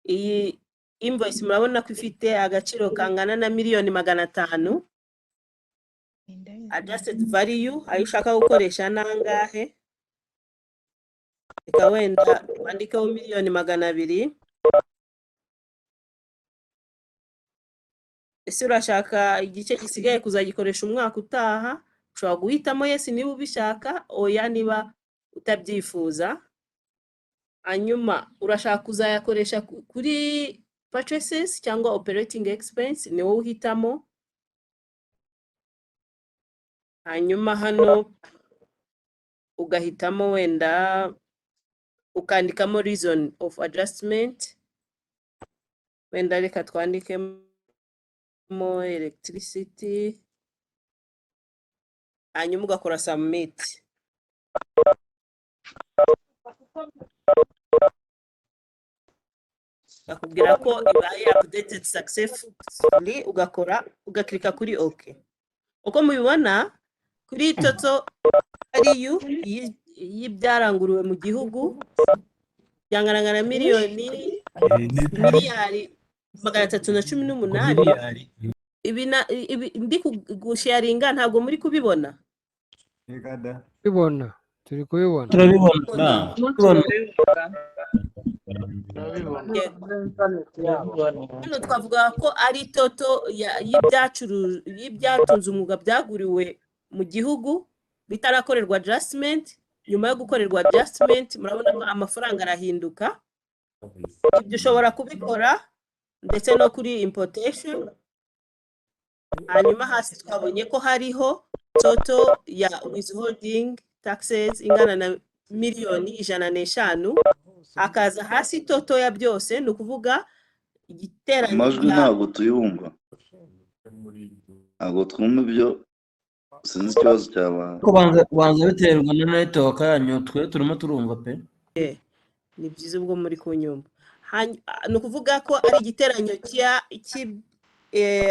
iyi invoice murabona ko ifite agaciro kangana na $500,000. Adjusted value ayo ushaka gukoresha nangahe? Reka wenda wandikeho $200,000. Ese urashaka igice gisigaye kuzagikoresha umwaka utaha? Ushobora guhitamo yes niba ubishaka, oya niba utabyifuza. Hanyuma urashaka kuzayakoresha kuri purchases cyangwa operating expense, ni wowe uhitamo. Hanyuma hano ugahitamo wenda ukandikamo reason of adjustment. Wenda reka twandikemo electricity. Hanyuma ugakora submit. Bakubwira ko ibaye updated successfully, ugaklika kuri OK. Uko mubibona kuri toto ariyo y'ibyaranguruwe mu gihugu byangana miliyari 318. Ibi ndi gusharinga ntabwo muri kubibona? Kubibona, turi kubibona. Turabibona. Hano twavuga ko ari toto y'ibyatunze umwuga byaguriwe mu gihugu bitarakorerwa adjustment. Nyuma yo gukorerwa adjustment murabona ko amafaranga arahinduka. Ibyo ushobora kubikora ndetse no kuri importation. Hanyuma hasi twabonye ko hariho toto ya withholding taxes ingana na $105,000. Akaza hasi toto ya byose, ni ukuvuga igiteranyo. Amajwi ntabwo tuyumva, ntabwo twumva ibyo, sinzi ikibazo cyaba. Kubanza biterwa na network yanyu, twe turimo turumva pe. Ni byiza ubwo muri kunyumva. Ni ukuvuga ko ari igiteranyo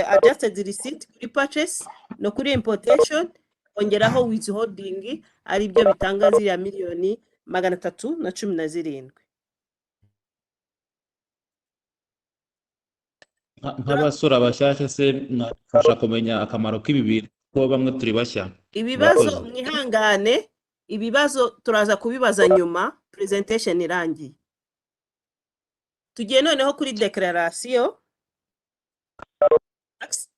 adjusted receipt kuri purchase no kuri importation, ongeraho withholding, ari byo bitanga ziriya $317,000. Nk'abasura bashyashya se nafasha kumenya akamaro k'ibibiri ko bamwe turi bashya. Ibibazo mwihangane, ibibazo turaza kubibaza nyuma presentation irangiye. Tugiye noneho kuri declaration.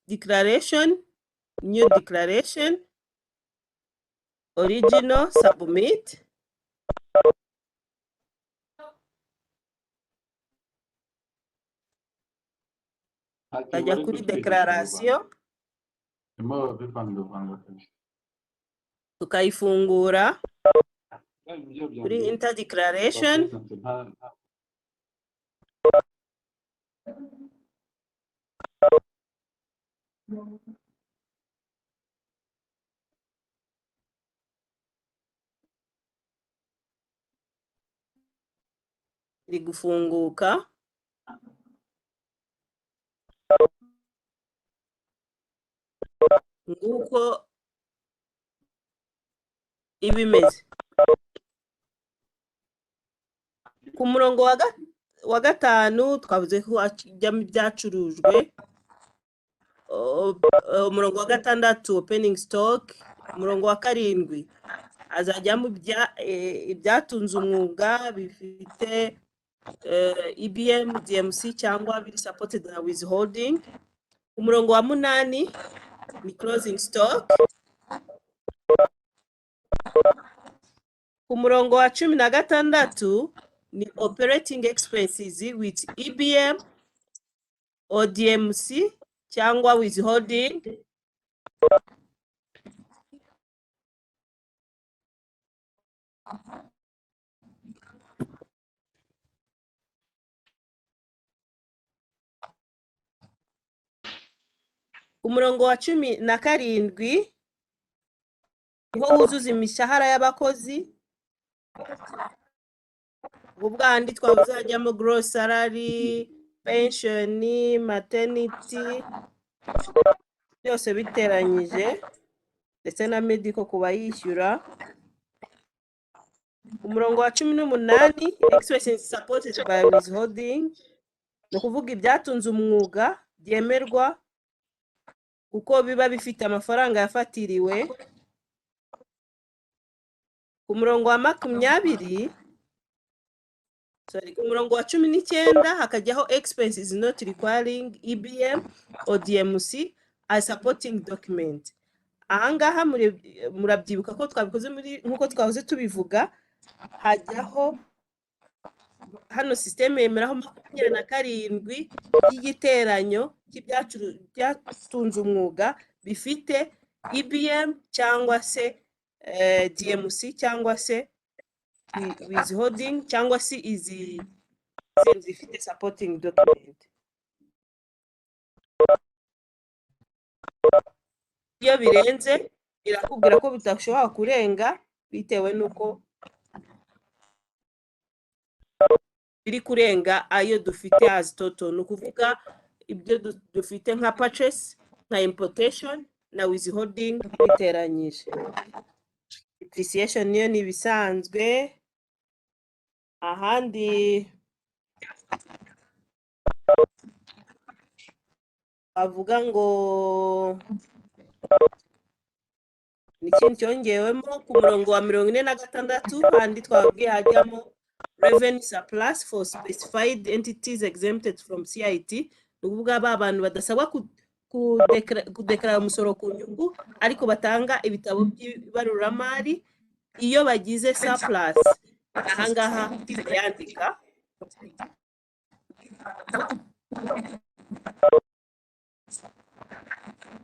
Declaration, new declaration, original, submit. Ajya kuri declaration. Tukayifungura kuri enter declaration. Iri gufunguka. Nguko ibimeze. Ku murongo wa gatanu twavuze ko ajyamo ibyacurujwe. Umurongo wa gatandatu opening stock. Umurongo wa karindwi azajyamo ibyatunze umwuga bifite IBM, DMC cyangwa biri supported na withholding. Umurongo wa 8 ni closing stock. Ku murongo wa 16 ni operating expenses with IBM or DMC cyangwa withholding. Umurongo wa 17 niho wuzuza imishahara y'abakozi. Ubwandi twabuzajyamo gross salary, pension, maternity, byose biteranyije ndetse na medical kuba yishyura. umurongo wa 18 expenses supported by withholding no kuvuga ibyatunze umwuga byemerwa uko biba bifite amafaranga yafatiriwe. Ku murongo wa 20 ku murongo wa 19 hakajyaho expenses not requiring EBM or DMC as supporting document. Ahangaha murabyibuka ko twabikoze nkuko twahoze tubivuga, hajyaho hano system yemeraho 27 y'igiteranyo cy'ibyatunze umwuga bifite EBM cyangwa se DMC cyangwa se withholding cyangwa se izi zifite supporting document. Iyo birenze irakubwira ko bitashobora kurenga bitewe nuko biri kurenga ayo dufite as total, no kuvuga ibyo dufite nka purchase, nka importation na withholding biteranyije. Depreciation niyo ni bisanzwe. Ahandi avuga ngo n'ikindi cyongewemo ku murongo wa 46 handi twabwiye hajyamo revenue surplus for specified entities exempted from CIT, nukuvuga ba bantu badasabwa kudeklara umusoro ku nyungu ariko batanga ibitabo by'ibaruramari. Iyo bagize surplus ahangaha yandika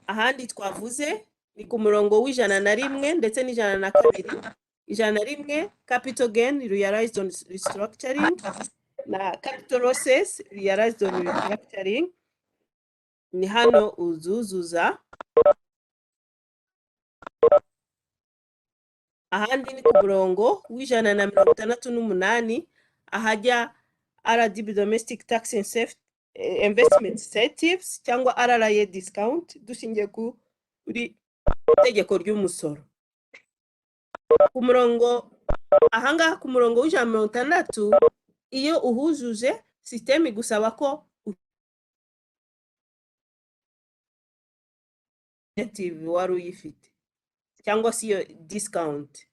ahandi twavuze ni ku murongo w'101 ndetse n'102. 101 capital gain realized on restructuring na capital losses realized on restructuring. Ni hano uzuzuza. Ahandi ni ku murongo w'168 ahajya RDB domestic tax and investment incentives cyangwa RRA discount dushingiye kuri itegeko ry'umusoro. Ku murongo ahangaha ku murongo w'160 iyo uhujuje system igusaba ko wari uyifite cyangwa si iyo discount.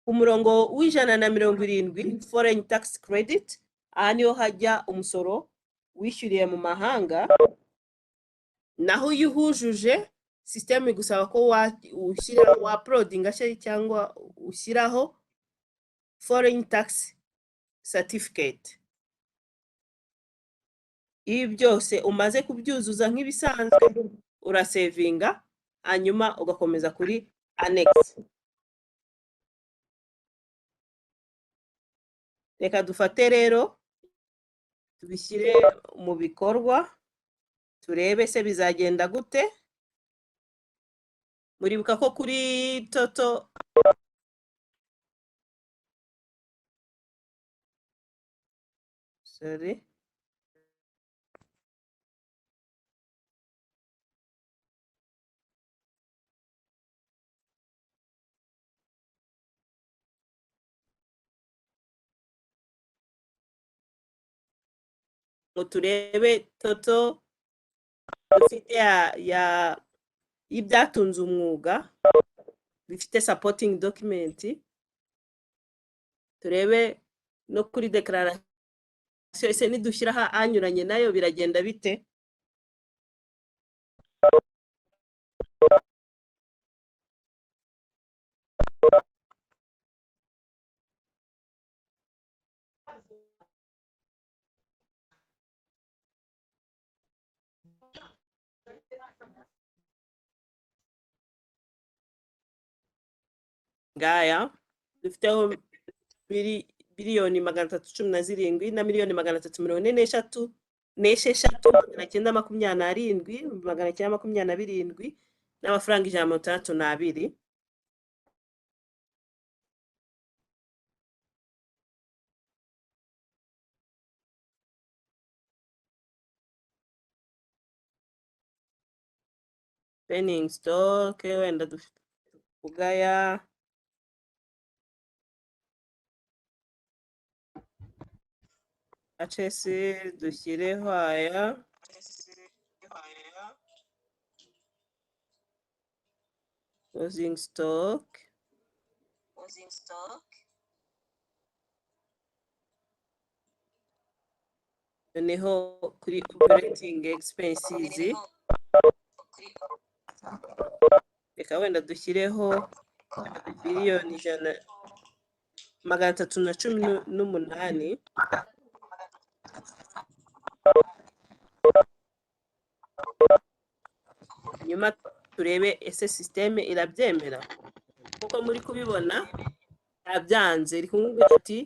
Ku murongo w'170 foreign tax credit, aha niho hajya umusoro wishyuriye mu mahanga, naho iyo uhujuje system igusaba ko ushyira uploadinga cyangwa ushyiraho foreign tax certificate. Ibi byose umaze kubyuzuza nk'ibisanzwe urasevinga hanyuma ugakomeza kuri annex. Reka dufate rero tubishyire mu bikorwa turebe se bizagenda gute. Muribuka ko kuri total turebe total dufite y'ibyatunze umwuga bifite supporting document. Turebe no kuri declaration ese nidushyiraho anyuranye nayo biragenda bite. Ngaya dufiteho biliyoni 317 na miliyoni 346 927 n'amafaranga 162. Pending stock wenda dufite kugaya Sagesse dushyireho aya closing stock noneho kuri operating expenses reka wenda dushyireho biliyoni 318. nyuma turebe ese systeme irabyemera kuko muri kubibona yabyanze iri kumubwira ati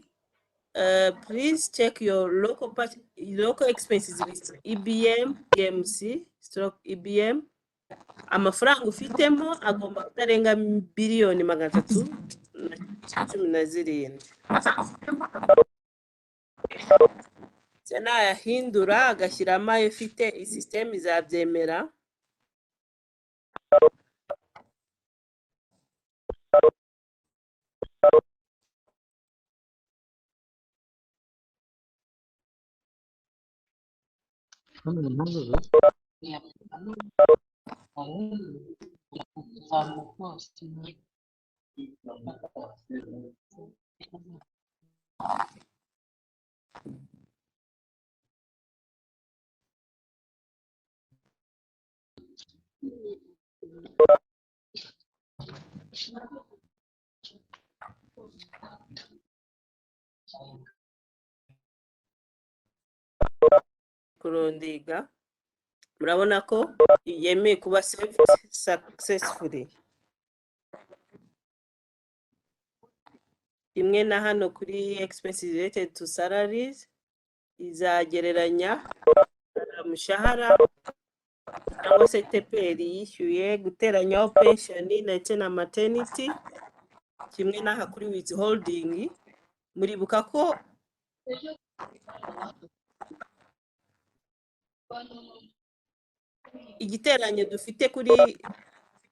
please check your local expenses list EBM EMC stroke EBM amafaranga ufitemo agomba kutarenga biliyoni 317. se nayahindura agashyiramo ayo ufite isystem izabyemera. Kurondiga murabona ko yemeye kuba saved successfully. Imwe na hano kuri expenses related to salaries izagereranya umushahara cyangwa se teperi yishyuye guteranyaho pension ndetse na maternity kimwe n'aha kuri withholding. Muribuka ko igiteranyo dufite kuri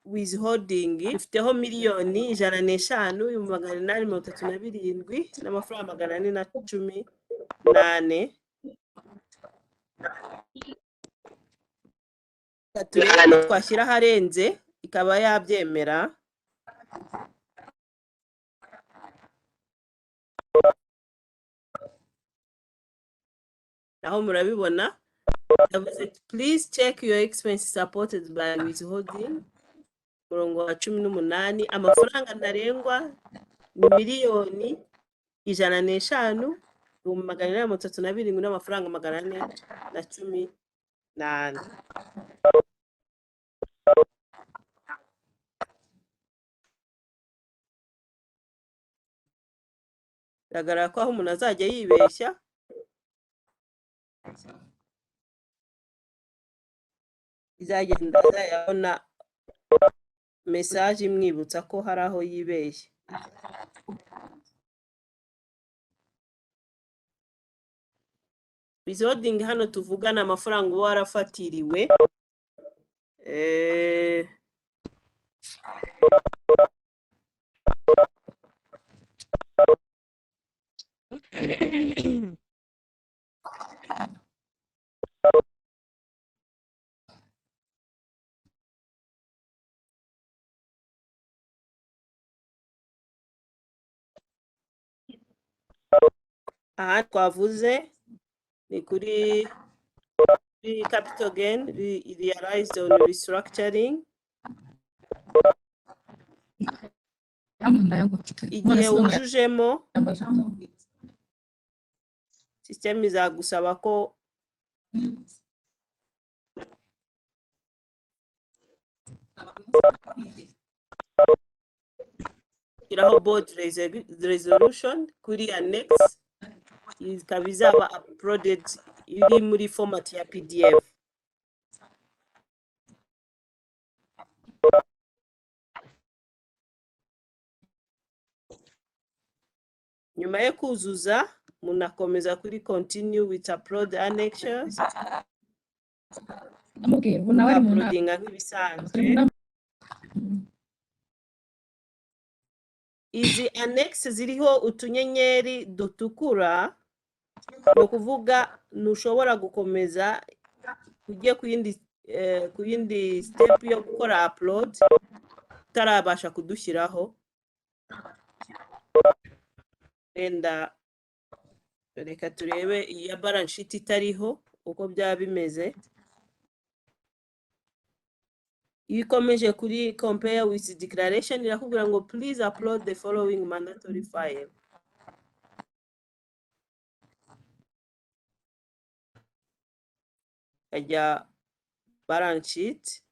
withholding dufiteho miliyoni 105,837 n'amafaranga 418. Turebe ko twashyira harenze ikaba yabyemera. Naho murabibona please check your expenses supported by withholding murongo wa 18. amafaranga ntarengwa ni miliyoni 105,837 n'amafaranga 418. Bigaragara ko aho umuntu azajya yibeshya izagenda azayabona message imwibutsa ko hari aho yibeshye. Withholding hano tuvugana amafaranga uba warafatiriwe aha twavuze ni kuri capital gain realized on restructuring. Igihe wujujemo system izagusaba ko iraho board resolution kuri annex ikaba izaba uploaded iri muri format ya PDF. Nyuma yo kuzuza munakomeza kuri continue with upload annexes. Uploadinga nk'ibisanzwe. Izi annex ziriho utunyenyeri dutukura no kuvuga ntushobora gukomeza ugiye ku yindi step yo gukora upload utarabasha kudushyiraho. Wenda reka turebe iya balance sheet itariho uko byaba bimeze. Iyo ikomeje kuri compare with declaration irakubwira ngo please upload the following mandatory file. Ajya balance sheet,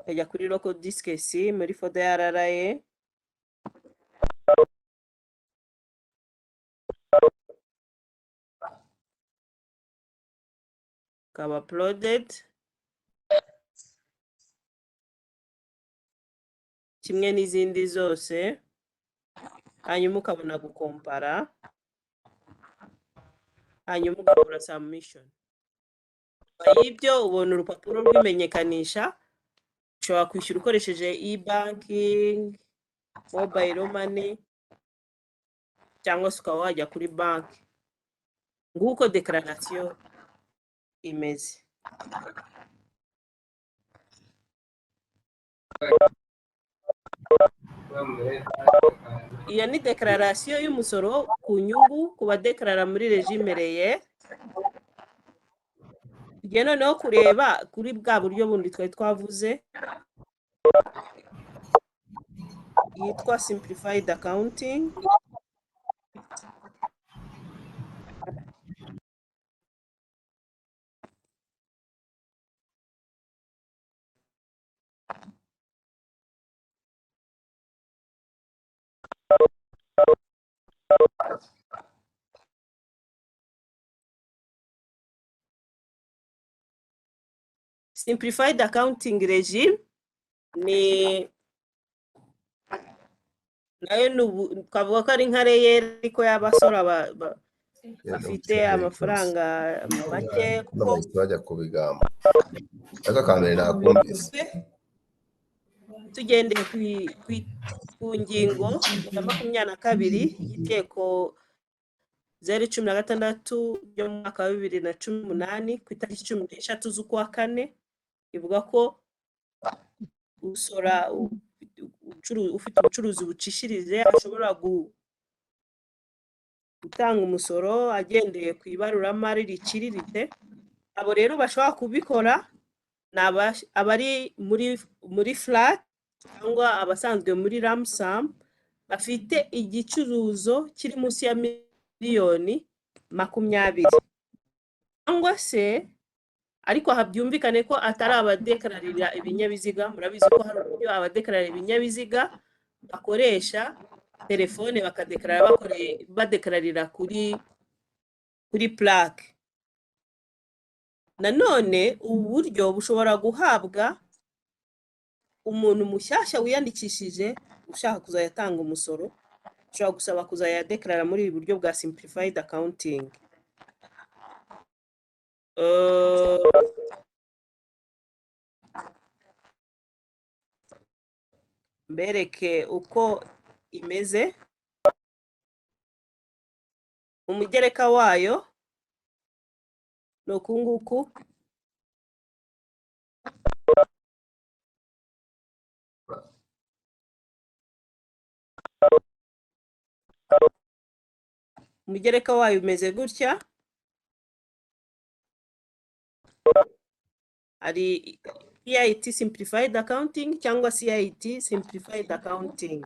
ajya kuri local disk C muri folder ya RRA, kaba uploaded kimwe n'izindi zose, hanyuma ukabona gukompara, hanyuma ugakora submission. Ibyo ubona urupapuro rw'imenyekanisha, ushobora kwishyura ukoresheje e-banking, mobile money, cyangwa se ukaba wajya kuri banki. Nguko declaration imeze. Iyo ni declaration y'umusoro ku nyungu ku badeklarara muri regime RER. Tugiye noneho kureba kuri bwa buryo bundi twari twavuze yitwa simplified accounting. Simplified accounting regime ni nayo twavuga ko ari nka RER ariko y'abasora bafite amafaranga make, kuko bajya kubigamba. Ariko kambere nakumvise tugendeye ku ngingo ya 22 y'Itegeko 016 ryo mu mwaka wa 2018 ku itariki 13 z'ukwa kane, ivuga ko usora ufite ubucuruzi bucishirize ashobora gutanga umusoro agendeye ku ibaruramari riciriritse. Abo rero bashobora kubikora ni abari muri flat cyangwa abasanzwe muri lump sum bafite igicuruzo kiri munsi ya miliyoni 20, cyangwa se ariko habyumvikane ko atari abadeklararira ibinyabiziga. Murabizi ko hari uburyo abadeklararira ibinyabiziga bakoresha telefone bakadeklarara badeklararira kuri plaque. Nanone ubu buryo bushobora guhabwa umuntu mushyashya wiyandikishije ushaka kuzayatanga umusoro, ushobora gusaba kuzayadeklarara muri ubu buryo bwa simplified accounting. Mbereke uko imeze. Umugereka wayo no kunguku. Umugereka wayo umeze gutya. Ari CIT simplified accounting cyangwa CIT simplified accounting.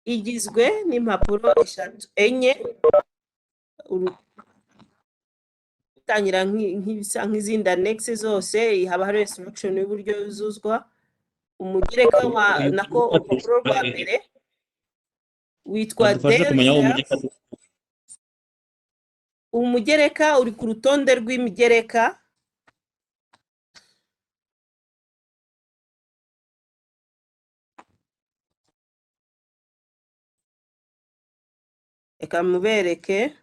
Igizwe n'impapuro 4 utangira nk'izindi annex zose, haba hari instruction y'uburyo yuzuzwa. Umugereka nako urupapuro rwa mbere witwa umugereka uri ku rutonde rw'imigereka. Eka mubereke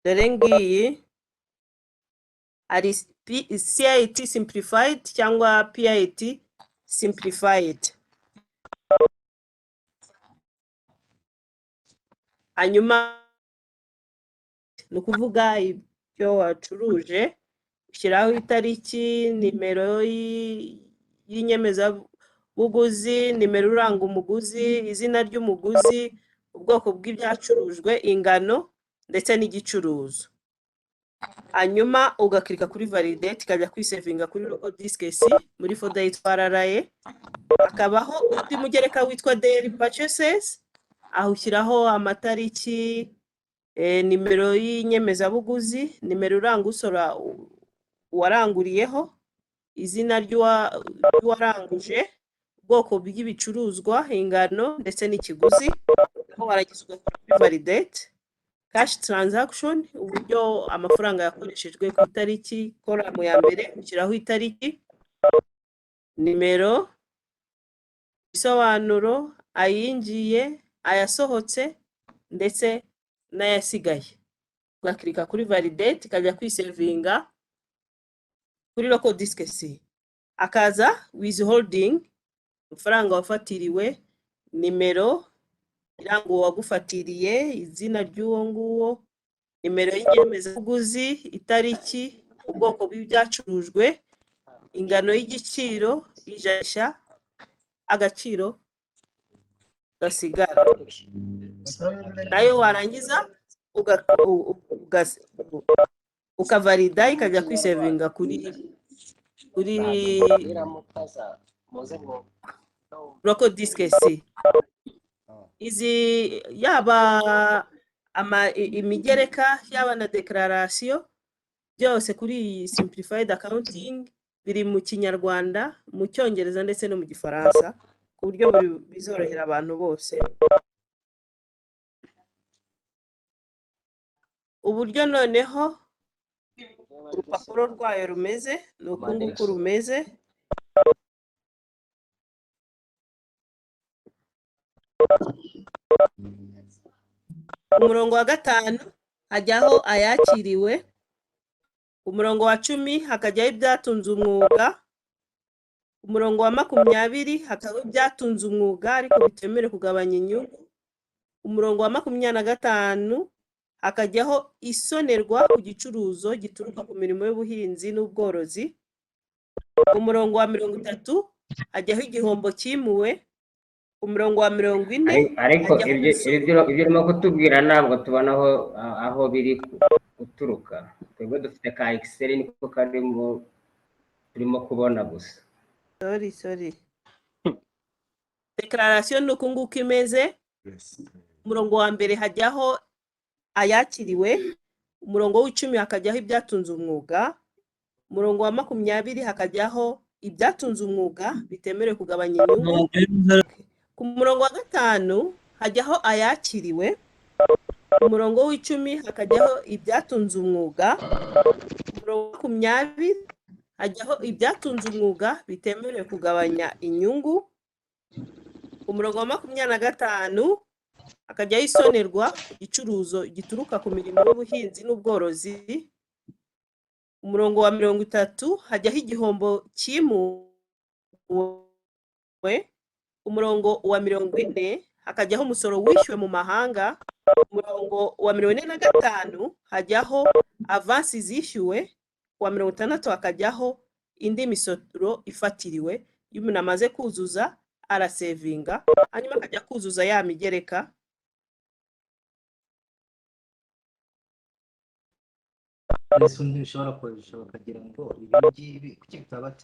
dore ngiyi ari CIT simplified cyangwa PIT simplified. Hanyuma ni ukuvuga ibyo wacuruje, ushyiraho itariki, nimero y'inyemezabuguzi, nimero uranga umuguzi, izina ry'umuguzi, ubwoko bw'ibyacurujwe, ingano ndetse n'igicuruzwa. Hanyuma ugakirika kuri validate ikajya kwisevinga kuri local disk C muri folder yitwa RRA. Hakabaho undi mugereka witwa daily purchases, aho ushyiraho amatariki, nimero y'inyemezabuguzi, nimero uranga usora waranguriyeho, izina ry'uwaranguje, ubwoko bw'ibicuruzwa, ingano ndetse n'ikiguzi. Aho waragizwe kuri validate. Cash transaction, uburyo amafaranga yakoreshejwe ku itariki, kolamu ya mbere ushyiraho itariki, nimero, isobanuro, ayinjiye, ayasohotse ndetse n'ayasigaye. Ugakirika kuri validate ikajya kwisevinga kuri local disk C. Akaza withholding, amafaranga wafatiriwe, nimero iranga uwagufatiriye, izina ry'uwo nguwo, nimero y'inyemezabuguzi, itariki, ubwoko bw'ibyacurujwe, ingano y'igiciro, ijanisha, agaciro gasigara. Nayo warangiza ukavalida ikajya kwisevinga kuri local disk C. Izi yaba imigereka yaba na declaration byose kuri iyi simplified accounting biri mu Kinyarwanda, mu Cyongereza ndetse no mu Gifaransa, ku buryo bizorohera abantu bose. Uburyo noneho urupapuro rwayo rumeze ni uku nguku rumeze. Umurongo wa 5 hajyaho ayakiriwe, umurongo wa 10 hakajyaho ibyatunze umwuga, umurongo wa 20 hakabaho ibyatunze umwuga ariko bitemere kugabanya inyungu, umurongo wa 25 hakajyaho isonerwa ku gicuruzo gituruka ku mirimo y'ubuhinzi n'ubworozi, umurongo wa 30 hajyaho igihombo cyimuwe, umurongo wa 40 ariko ibyo urimo kutubwira ntabwo tubona aho biri guturuka. Twebwe dufite ka Excel niko karimo turimo kubona gusa. Sorry. Declaration nuko nguko imeze. Umurongo wa mbere hajyaho ayakiriwe, umurongo w'10 hakajyaho ibyatunze umwuga, umurongo wa 20 hakajyaho ibyatunze umwuga bitemerewe kugabanya inyungu. Ku murongo wa 5 hajyaho ayakiriwe, umurongo w'10 hakajyaho ibyatunze umwuga, umurongo wa 20 hajyaho ibyatunze umwuga bitemerewe kugabanya inyungu, umurongo wa 25 hakajyaho isonerwa igicuruzo gituruka ku mirimo y'ubuhinzi n'ubworozi, umurongo wa 30 hajyaho igihombo cyimuwe, umurongo wa 40 hakajyaho umusoro wishyuwe mu mahanga, umurongo wa 45 hajyaho avansi zishyuwe, wa 60 hakajyaho indi misoro ifatiriwe. Iyo umuntu amaze kuzuza arasevinga, hanyuma akajya kuzuza ya migereka.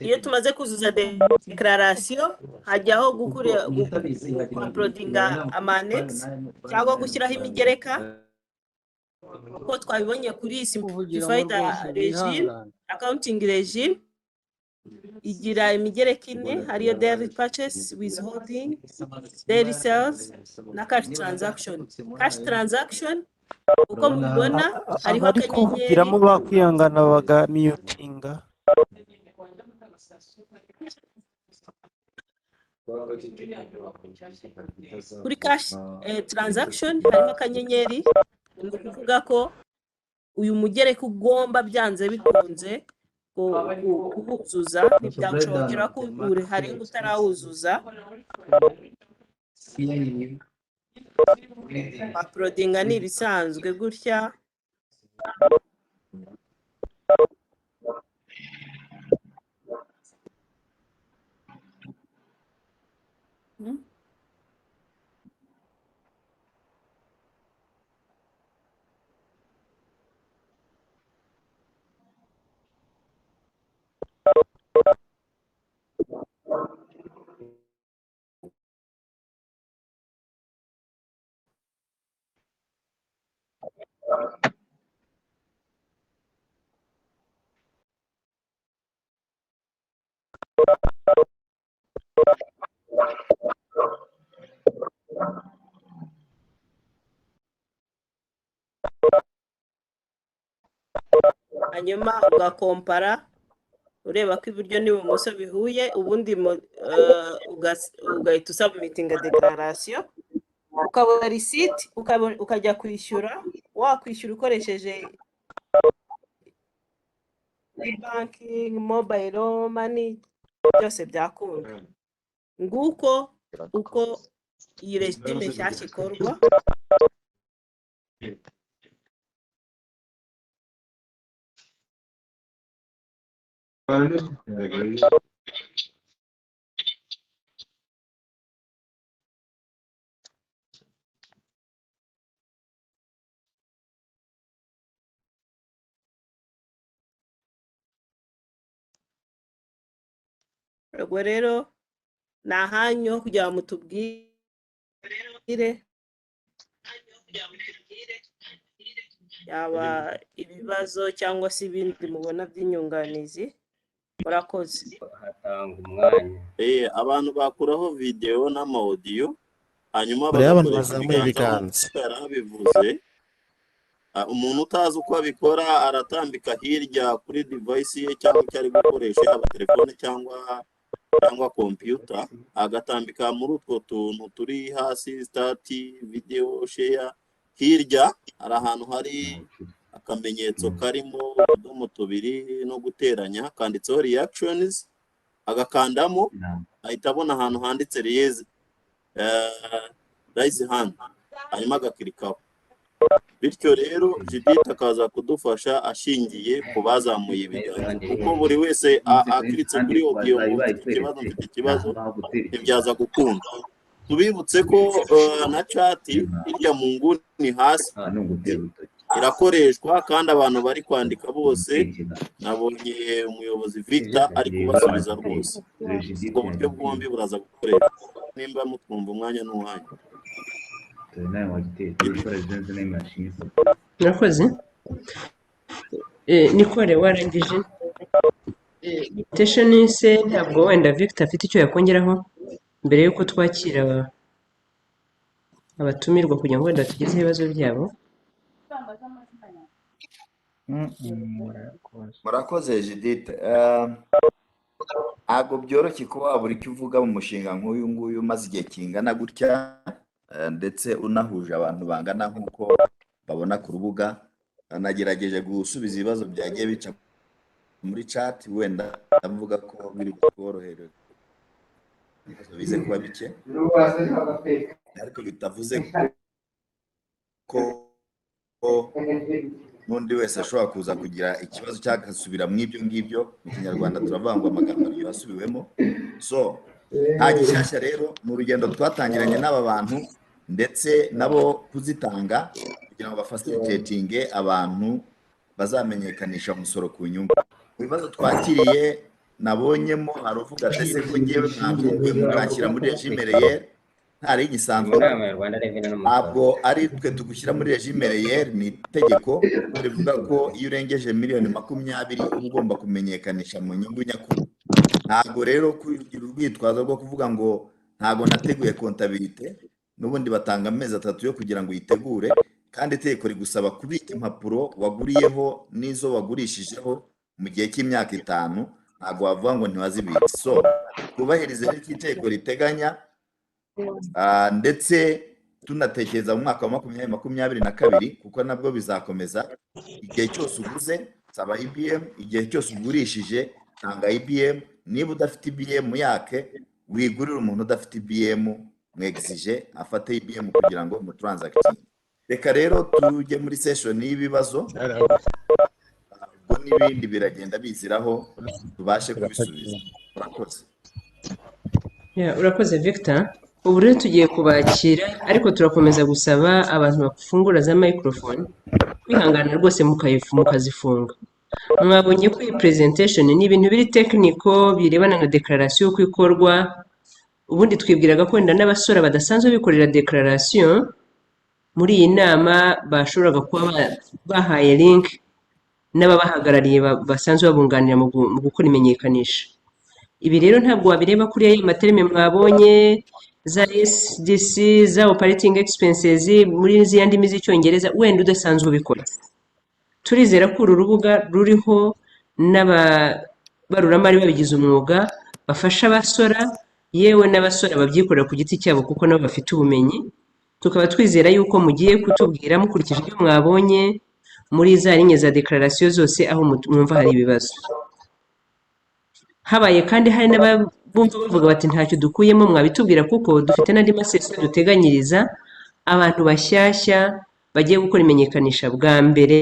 Iyo tumaze kuzuza declaration hajyaho uploadinga amanex cyangwa gushyiraho imigereka, uko twabibonye kuri simplified regime accounting regime. Igira imigereka 4 hariyo daily purchase, withholding, daily sales na cash transaction. Cash transaction uko mubibona hariho akanyenyeri bakwihangana bagamiyutinga. Kuri cash transaction hariho akanyenyeri, ni ukuvuga ko uyu mugereka ugomba byanze bikunze kuwuzuza, ntibyagushobokera ko hari utarawuzuza, uploadinga ni ibisanzwe gutya. hanyuma ugakompara ureba ko iburyo n'ibumoso bihuye, ubundi ugahita usabumitinga declaration, ukabona receipt, ukajya kwishyura. Wakwishyura ukoresheje banking, mobile money, byose byakunda. Nguko uko iyi regime nshyashya ikorwa. Ubwo rero ni ahanyu ho kugira ngo mutubwire yaba ibibazo cyangwa se ibindi mubona by'inyunganizi. Murakoze. hatanga umwanya abantu bakuraho video n'amaudio hanyuma Buriya abantu bagakoresha bazamuye ibiganza ibiganza. yarabivuze. Umuntu utazi uko abikora aratambika hirya kuri device ye cyangwa icyo ari gukoresha, yaba telefone cyangwa computer, agatambika muri utwo tuntu turi hasi, start video share. Hirya hari ahantu hari akamenyetso karimo utudomo tubiri no guteranya kanditseho reactions, agakandamo ahita abona ahantu handitse raise hand, hanyuma agakirikaho. Bityo rero Judith akaza kudufasha ashingiye ku bazamuye ibiganza, kuko buri wese akiritse kuri audio ngo mfite ikibazo ntibyaza gukunda. Tubibutse ko na chat hirya mu nguni hasi irakoreshwa, kandi abantu bari kwandika bose nabonye umuyobozi Victor ari kubasubiza rwose. Ubwo buryo bwombi buraza gukoreshwa. Nimba mutwumva umwanya n'uwanyu. Murakoze. Nikore warangije invitation se, ntabwo wenda Victor afite icyo yakongeraho mbere yuko twakira abatumirwa kugira ngo wenda tugeze ibibazo byabo. Murakoze Judith. Ntabwo byoroshye kuba wabura icyo uvuga mu mushinga nk'uyu nguyu umaze igihe kingana gutya, ndetse unahuje abantu bangana nk'uko babona ku rubuga. Nagerageje gusubiza ibibazo byagiye bica muri chat, wenda ndavuga ko biri korohereza bize kuba bike, ariko bitavuze ko n'undi wese ashobora kuza kugira ikibazo cy'agasubira mu ibyo ngibyo. Mu Kinyarwanda turavuga ngo amagambo ariyo asubiwemo. So nta gishyashya rero, mu rugendo twatangiranye n'aba bantu ndetse nabo kuzitanga kugira ngo bafasilitétinge abantu bazamenyekanisha umusoro ku nyungu. Mu bibazo twakiriye nabonyemo hari uvuga ati ese ko ngewe mwantunguye mukanshyira muri regime réelle ntari igisanzwe. Ntabwo ari twe tugushyira muri regime réelle, ni itegeko rivuga ko iyo urengeje miliyoni 20 uba ugomba kumenyekanisha mu nyungu nyakuri. Ntabwo rero kugira urwitwazo rwo kuvuga ngo ntabwo nateguye kontabilite, n'ubundi batanga amezi 3 yo kugira ngo yitegure, kandi itegeko rigusaba kubika impapuro waguriyeho n'izo wagurishijeho mu gihe cy'imyaka 5. Ntabwo wavuga ngo ntiwazibitse. So twubahirize n'iki itegeko riteganya, ndetse tunatekereza mu mwaka wa 2022 kuko nabwo bizakomeza. Igihe cyose uguze saba IBM, igihe cyose ugurishije tanga IBM. Niba udafite IBM yake wigurira umuntu udafite IBM, mwexige afate IBM kugira ngo mu transaction. Reka rero tujye muri session y'ibibazo, ubwo n'ibindi biragenda biziraho tubashe kubisubiza. Urakoze. Urakoze Victor. Ubu rero tugiye kubakira ariko turakomeza gusaba abantu bafungura za microphone kwihangana rwose mukazifunga. Mwabonye ko iyi presentation ni ibintu biri technical birebana na declaration uko ikorwa. Ubundi twibwiraga ko wenda n'abasora badasanzwe bikorera declaration muri iyi nama bashoboraga kuba bahaye link n'ababahagarariye basanzwe babunganira mu gukora imenyekanisha. Ibi rero ntabwo wabireba kuri ayo materime mwabonye za SDC za operating expenses muri izi ndimi z'icyongereza wenda udasanzwe ubikora. Turizera ko uru rubuga ruriho n'abaruramari babigize umwuga bafasha abasora yewe n'abasora babyikorera ku giti cyabo kuko nabo bafite ubumenyi. Tukaba twizera yuko mugiye kutubwira mukurikije ibyo mwabonye muri za linye za declaration zose aho mwumva hari ibibazo. Habaye kandi hari n'abumva bavuga bati ntacyo dukuyemo mwabitubwira kuko dufite n'andi masesi duteganyiriza abantu bashyashya bagiye gukora imenyekanisha bwa mbere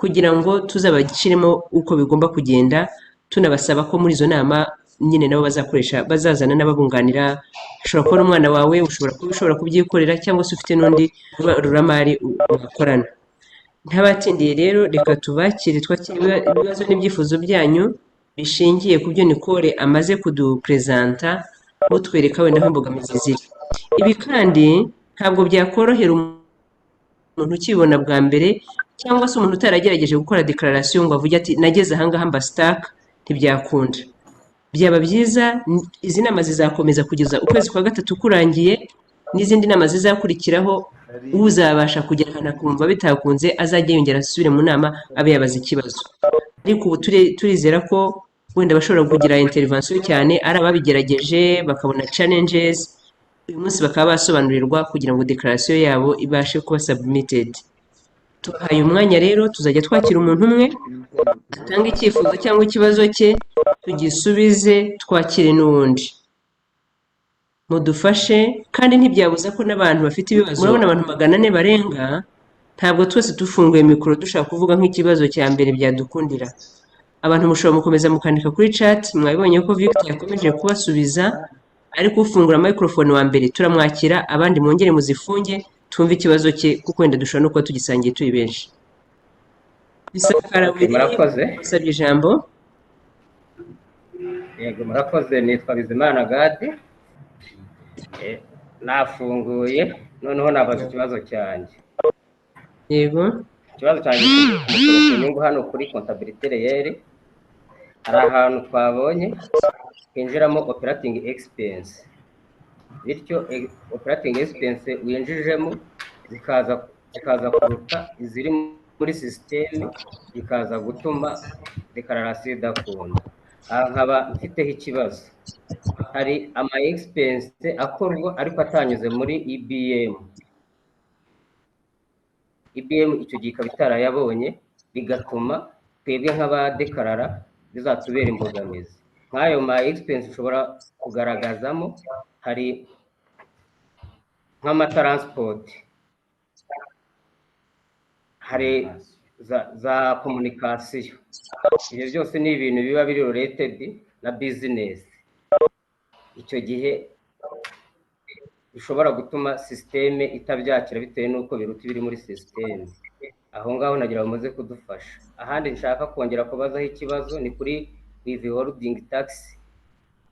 kugira ngo tuzabashyiremo uko bigomba kugenda, tunabasaba ko muri izo nama nyine nabo bazazana n'ababunganira. Ushobora kubona umwana wawe, ushobora kubyikorera cyangwa se ufite n'undi ruramari mukorana. Ntabatindiye rero reka tubakire twakire ibibazo n'ibyifuzo byanyu bishingiye ku byo Nicole amaze kudupresenta mutwereka wenda aho imbogamizi ziri. Ibi kandi ntabwo byakorohera umuntu ukibona bwa mbere cyangwa se umuntu utaragerageje gukora declaration ngo avuge ati nageze ahangaha mba stack, ntibyakunda. Byaba byiza izi nama zizakomeza kugeza ukwezi kwa gatatu kurangiye, n'izindi nama zizakurikiraho uzabasha kugera ahantu akumva bitakunze azajya yongera asubire mu nama abe yabaza ikibazo. Ariko ubu turizera ko wenda bashobora kugira intervention cyane ari ababigerageje bakabona challenges, uyu munsi bakaba basobanurirwa kugira ngo declaration yabo ibashe kuba submitted. Tuhaye umwanya rero tuzajya twakira umuntu umwe atanga icyifuzo cyangwa ikibazo cye tugisubize, twakire n'uwundi. Mudufashe kandi ntibyabuza ko n'abantu bafite ibibazo. Murabona abantu 400 barenga, ntabwo twese dufunguye mikoro dushaka kuvuga nk'ikibazo cya mbere byadukundira. Abantu mushobora mukomeza mukandika kuri chat. Mwabibonye ko Victor yakomeje kubasubiza, ariko ufungura microphone wa mbere turamwakira, abandi mwongere muzifunge twumve ikibazo cye kuko wenda dushobora no kuba tugisangiye turi benshi. Bisakara murakoze. Usabye ijambo. Yego murakoze, nitwa Bizimana Gadi. Nafunguye noneho nabaza ikibazo cyanjye. Yego. Ikibazo cyanjye ku nyungu hano kuri comptabilité réelle hari ahantu twabonye hinjiramo operating expense, bityo operating expense winjijemo zikaza kuruta iziri muri systeme, ikaza gutuma declaration idakunda. Nkaba mfiteho ikibazo, hari ama expense akorwa ariko atanyuze muri IBM icyo gihe ikaba itarayabonye, bigatuma twebwe nk'abadekarara bizatubera imbogamizi. Nk'ayo ma expense ushobora kugaragazamo hari nk'amatransport, hari za communication. Ibyo byose ni ibintu biba biri related na business. Icyo gihe bishobora gutuma systeme itabyakira bitewe n'uko biruta biri muri systeme. Aho ngaho nagira bamaze kudufasha. Ahandi nshaka kongera kubazaho ikibazo ni kuri withholding tax,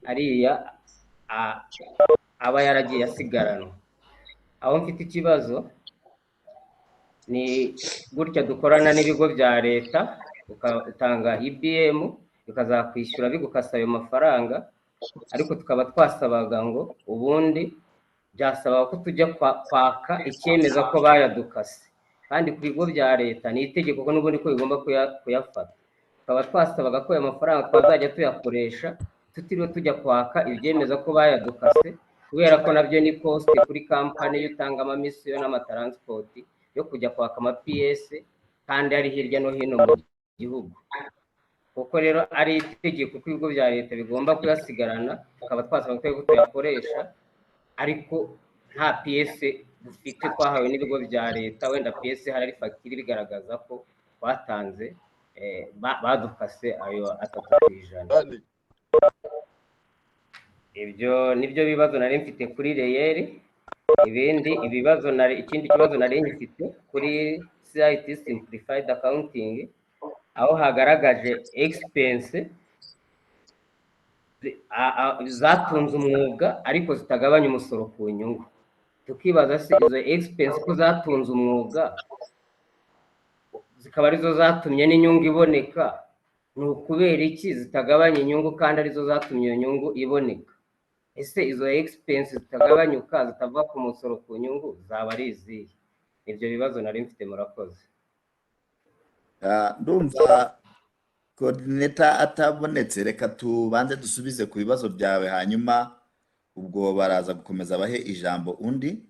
ariya aba yaragiye asigaranwa. Aho mfite ikibazo ni gutya dukorana n'ibigo bya leta, ukatanga IBM bikazakwishyura bigukasa ayo mafaranga, ariko tukaba twasabaga ngo ubundi byasaba ko tujya kwaka icyemeza ko bayadukase, kandi ku bigo bya leta ni itegeko ko n'ubundi ko bigomba kuyafata. Tukaba twasabaga ko ayo mafaranga twazajya tuyakoresha tutiriwe tujya kwaka ibyemeza ko bayadukase, kubera ko nabyo ni cost kuri kampani yo utanga amamisiyo n'amatransport yo kujya kwaka ama PS kandi ari hirya no hino mu gihugu. Kuko rero ari itegeko ko ibigo bya leta bigomba kuyasigarana, tukaba twasaba ko tuyakoresha, ariko nta PS dufite twahawe n'ibigo bya leta. Wenda PS hari fagitire bigaragaza ko twatanze badukase ayo 3%. Ibyo nibyo bibazo nari mfite kuri reyeri. Ikindi kibazo nari mfite kuri CIT simplified accounting, aho hagaragaje expense zatunze umwuga ariko zitagabanya umusoro ku nyungu. Tukibaza se izo expense ko zatunze umwuga zikaba arizo zatumye n'inyungu iboneka, ni ukubera iki zitagabanya inyungu kandi arizo zatumye iyo nyungu iboneka? Ese izo expense zitagabanyuka zitava ku musoro ku nyungu zaba ari izihe? Ibyo bibazo nari mfite. Murakoze. Ndumva coordinator atabonetse, reka tubanze dusubize ku bibazo byawe, hanyuma ubwo baraza gukomeza bahe ijambo undi.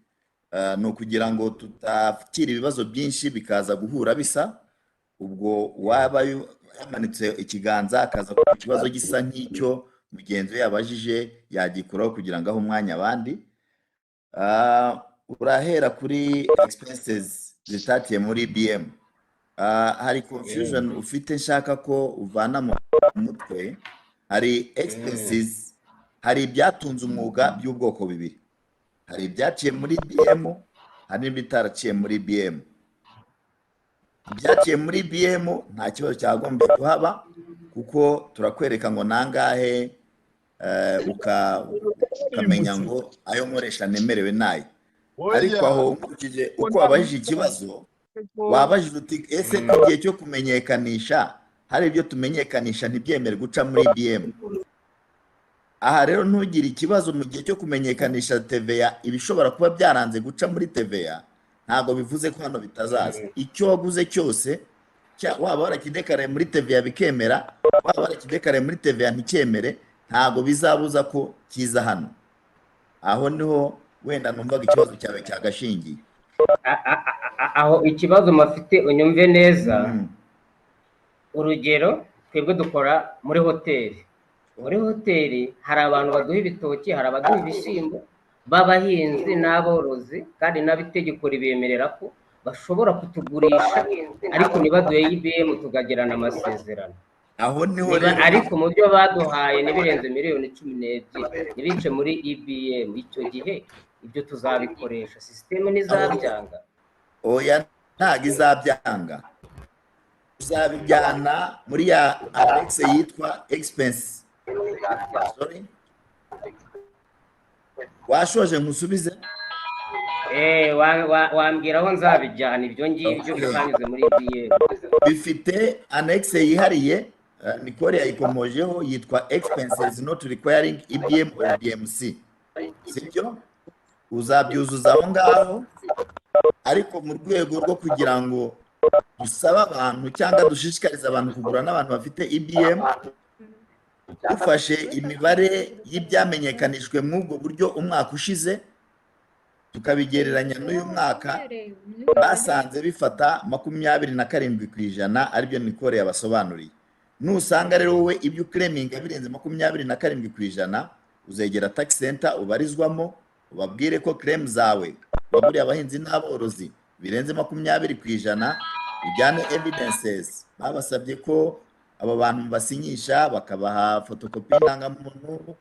Ni ukugira ngo tutafitira ibibazo byinshi bikaza guhura bisa, ubwo waba yamanitse ikiganza akaza ku kibazo gisa nk'icyo mugenzi we yabajije yagikuraho kugira ngo ahe umwanya abandi. Urahera kuri expenses zitatiye muri BM. Hari confusion ufite nshaka ko uvana mu mutwe. Hari expenses, hari ibyatunze umwuga by'ubwoko bibiri. Hari ibyaciye muri BM, hari n'ibitaraciye muri BM. Ibyaciye muri BM nta kibazo cyagombye kuhaba, kuko turakwereka ngo nangahe ukamenya ngo ayo nkoresha nemerewe nayo. Ariko aho nkurikije uko wabajije ikibazo, wabajije uti ese mu gihe cyo kumenyekanisha hari ibyo tumenyekanisha ntibyemere guca muri BM. Aha rero ntugire ikibazo mu gihe cyo kumenyekanisha TVA, ibishobora kuba byaranze guca muri TVA ntabwo bivuze ko hano bitazaza. Icyo waguze cyose, waba warakidekaraye muri TVA bikemera, waba warakidekaraye muri TVA nticyemere, ntabwo bizabuza ko kiza hano. Aho niho wenda numvaga ikibazo cyawe cyagashingiye. Aho ikibazo mafite unyumve neza. Urugero, twebwe dukora muri hoteli. Muri hoteli hari abantu baduha ibitoki, hari abaduha ibishyimbo b'abahinzi n'aborozi, kandi n'abitegeko ribemerera ko bashobora kutugurisha, ariko ntibaduhe IBM tukagirana amasezerano. Aho niho rero, ariko mu byo baduhaye n'ibirenze miliyoni 12 ntibice muri IBM. Icyo gihe ibyo tuzabikoresha, sisiteme ntizabyanga. Oya, ntabwo izabyanga. Uzabijyana muri ya annex yitwa expense. Sorry, washoje nkusubize? Wambwira aho nzabijyana ibyo ngibyo bitanyuze muri IBM. Bifite annex yihariye, Nicole yayikomojeho, yitwa expenses not requiring IBM or DMC. Sibyo? Uzabyuzuza aho ngaho, ariko mu rwego rwo kugira ngo dusaba abantu cyangwa dushishikarize abantu kugura n'abantu bafite IBM, dufashe imibare y'ibyamenyekanishwe muri ubwo buryo umwaka ushize tukabigereranya n'uyu mwaka, basanze bifata 27%, aribyo Nicole yabasobanuriye. Nusanga rero wowe ibyo uclaiminga birenze 27%, uzegera tax center ubarizwamo, ubabwire ko claim zawe waburiye abahinzi n'aborozi birenze 20%, ujyane evidences. Babasabye ko aba bantu basinyisha, bakabaha photocopy ndangamuntu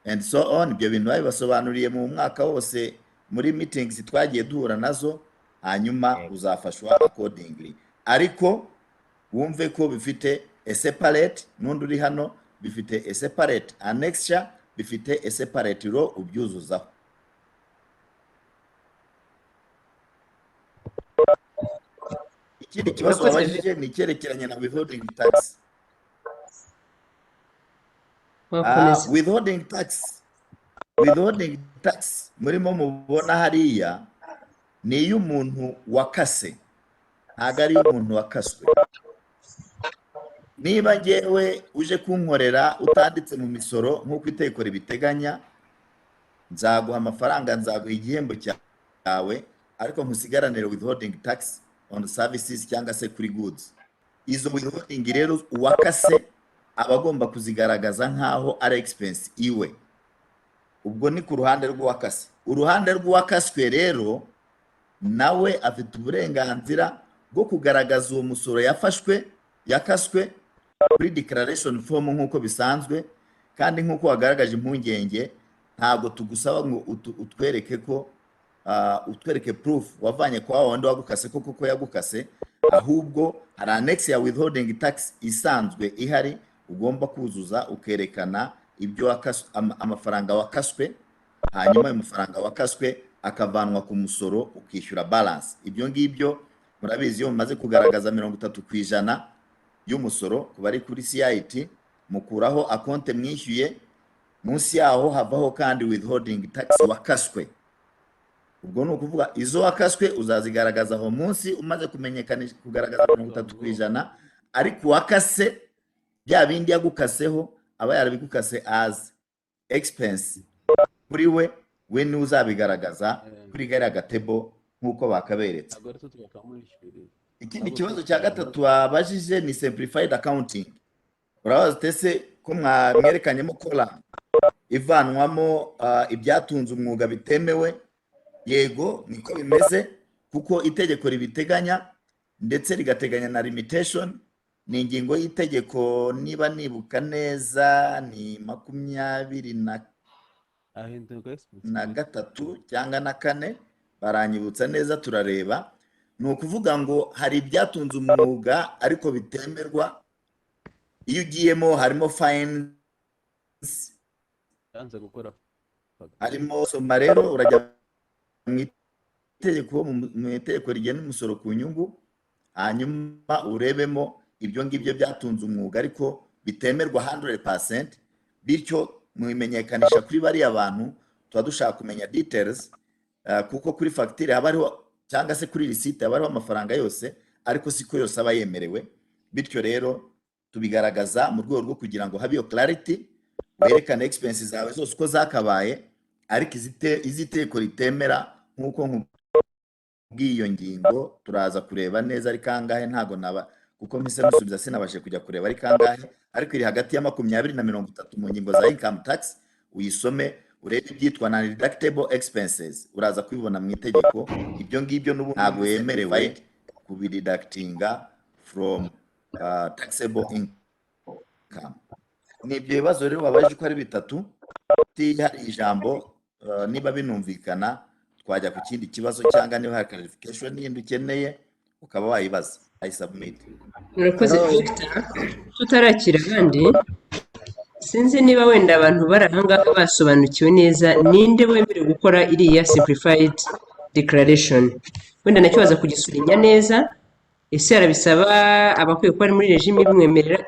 and so on. Ibyo bintu babibasobanuriye mu mwaka wose muri meetings twagiye duhura nazo, hanyuma uzafashwa accordingly. Ariko wumve ko bifite a separate, n'undi uri hano bifite a separate annexure, bifite a separate row ubyuzuzaho. Ikindi kibazo wabajije ni icyerekeranye na withholding tax. Withholding tax murimo mubona hariya ni iyo umuntu wakase, ntabwo ari umuntu wakaswe. Niba ngewe uje kunkorera utanditse mu misoro nk'uko itegeko ribiteganya, nzaguha amafaranga, nzaguha igihembo cyawe, ariko nkusigaranire withholding tax on services cyangwa se kuri goods. Izo withholding rero uwakase aba agomba kuzigaragaza nk'aho ari expense iwe. Ubwo ni ku ruhande rw'uwakase. Uruhande rw'uwakaswe rero nawe afite uburenganzira bwo kugaragaza uwo musoro yakaswe kuri declaration form nk'uko bisanzwe, kandi nk'uko wagaragaje impungenge, ntabwo tugusaba ngo utwereke ko utwereke proof wavanye kwa wundi wagukase koko yagukase, ahubwo hari annex ya withholding tax isanzwe ihari ugomba kuzuza, ukerekana ibyo amafaranga wakaswe, hanyuma ayo mafaranga wakaswe akavanwa ku musoro ukishyura balance. Ibyo ngibyo murabizi, iyo mumaze kugaragaza 30% y'umusoro ku bari kuri CIT, mukuraho akonte mwishyuye, munsi yaho havaho kandi withholding tax wakaswe. Ubwo ni ukuvuga izo wakaswe uzazigaragaza aho munsi umaze kumenyekanisha kugaragaza 30%, ariko wakase bya bindi yagukaseho aba yarabigukase as expense kuri we ni uzabigaragaza kuri gari agatebo nk'uko bakaberetse. Ikindi kibazo cya gatatu wabajije ni simplified accounting. Urabaza tese ko mwerekanyemo kola ivanwamo ibyatunze umwuga bitemewe. Yego niko bimeze, kuko itegeko ribiteganya ndetse rigateganya na limitation. Ni ingingo y'itegeko niba nibuka neza ni 23 cyangwa na 4, baranyibutsa neza turareba. Ni ukuvuga ngo hari ibyatunze umwuga ariko bitemerwa, iyo ugiyemo harimo fines, harimo soma. Rero urajya mu itegeko rigena umusoro ku nyungu, hanyuma urebemo ibyo ngibyo byatunze umwuga ariko bitemerwa 100%. Bityo mubimenyekanisha kuri bariya bantu, tuba dushaka kumenya details, kuko kuri facture haba hariho cyangwa se kuri receipt haba hariho amafaranga yose, ariko siko yose aba yemerewe. Bityo rero tubigaragaza mu rwego rwo kugira ngo habe clarity, werekane expenses zawe zose uko zakabaye, ariko iziteko ritemera nk'uko nkubwiyo ngingo turaza kureba neza ari kangahe. Ntago naba kuko mpise musubiza sinabashe kujya kureba ari kangahe, ariko iri hagati ya 20 na 30 mu ngingo za income tax. Uyisome urebe ibyitwa na deductible expenses, uraza kubibona mu itegeko. Ibyo ngibyo n'ubu ntabwo yemerewe kubideductinga from taxable income. Nibyo bibazo rero wabaje ko ari bitatu. Hari ijambo niba binumvikana twajya ku kindi kibazo, cyangwa niba hari clarification yindi ukeneye ukaba wayibaza. I submit. Murakoze Victor. Tutarakira abandi, sinzi niba wenda abantu bari ahangaha basobanukiwe neza ninde wemerewe gukora iriya simplified declaration. Wenda nacyo baza kugisubinya neza, ese arabisaba abakwiye kuba ari muri regime ibimwemerera,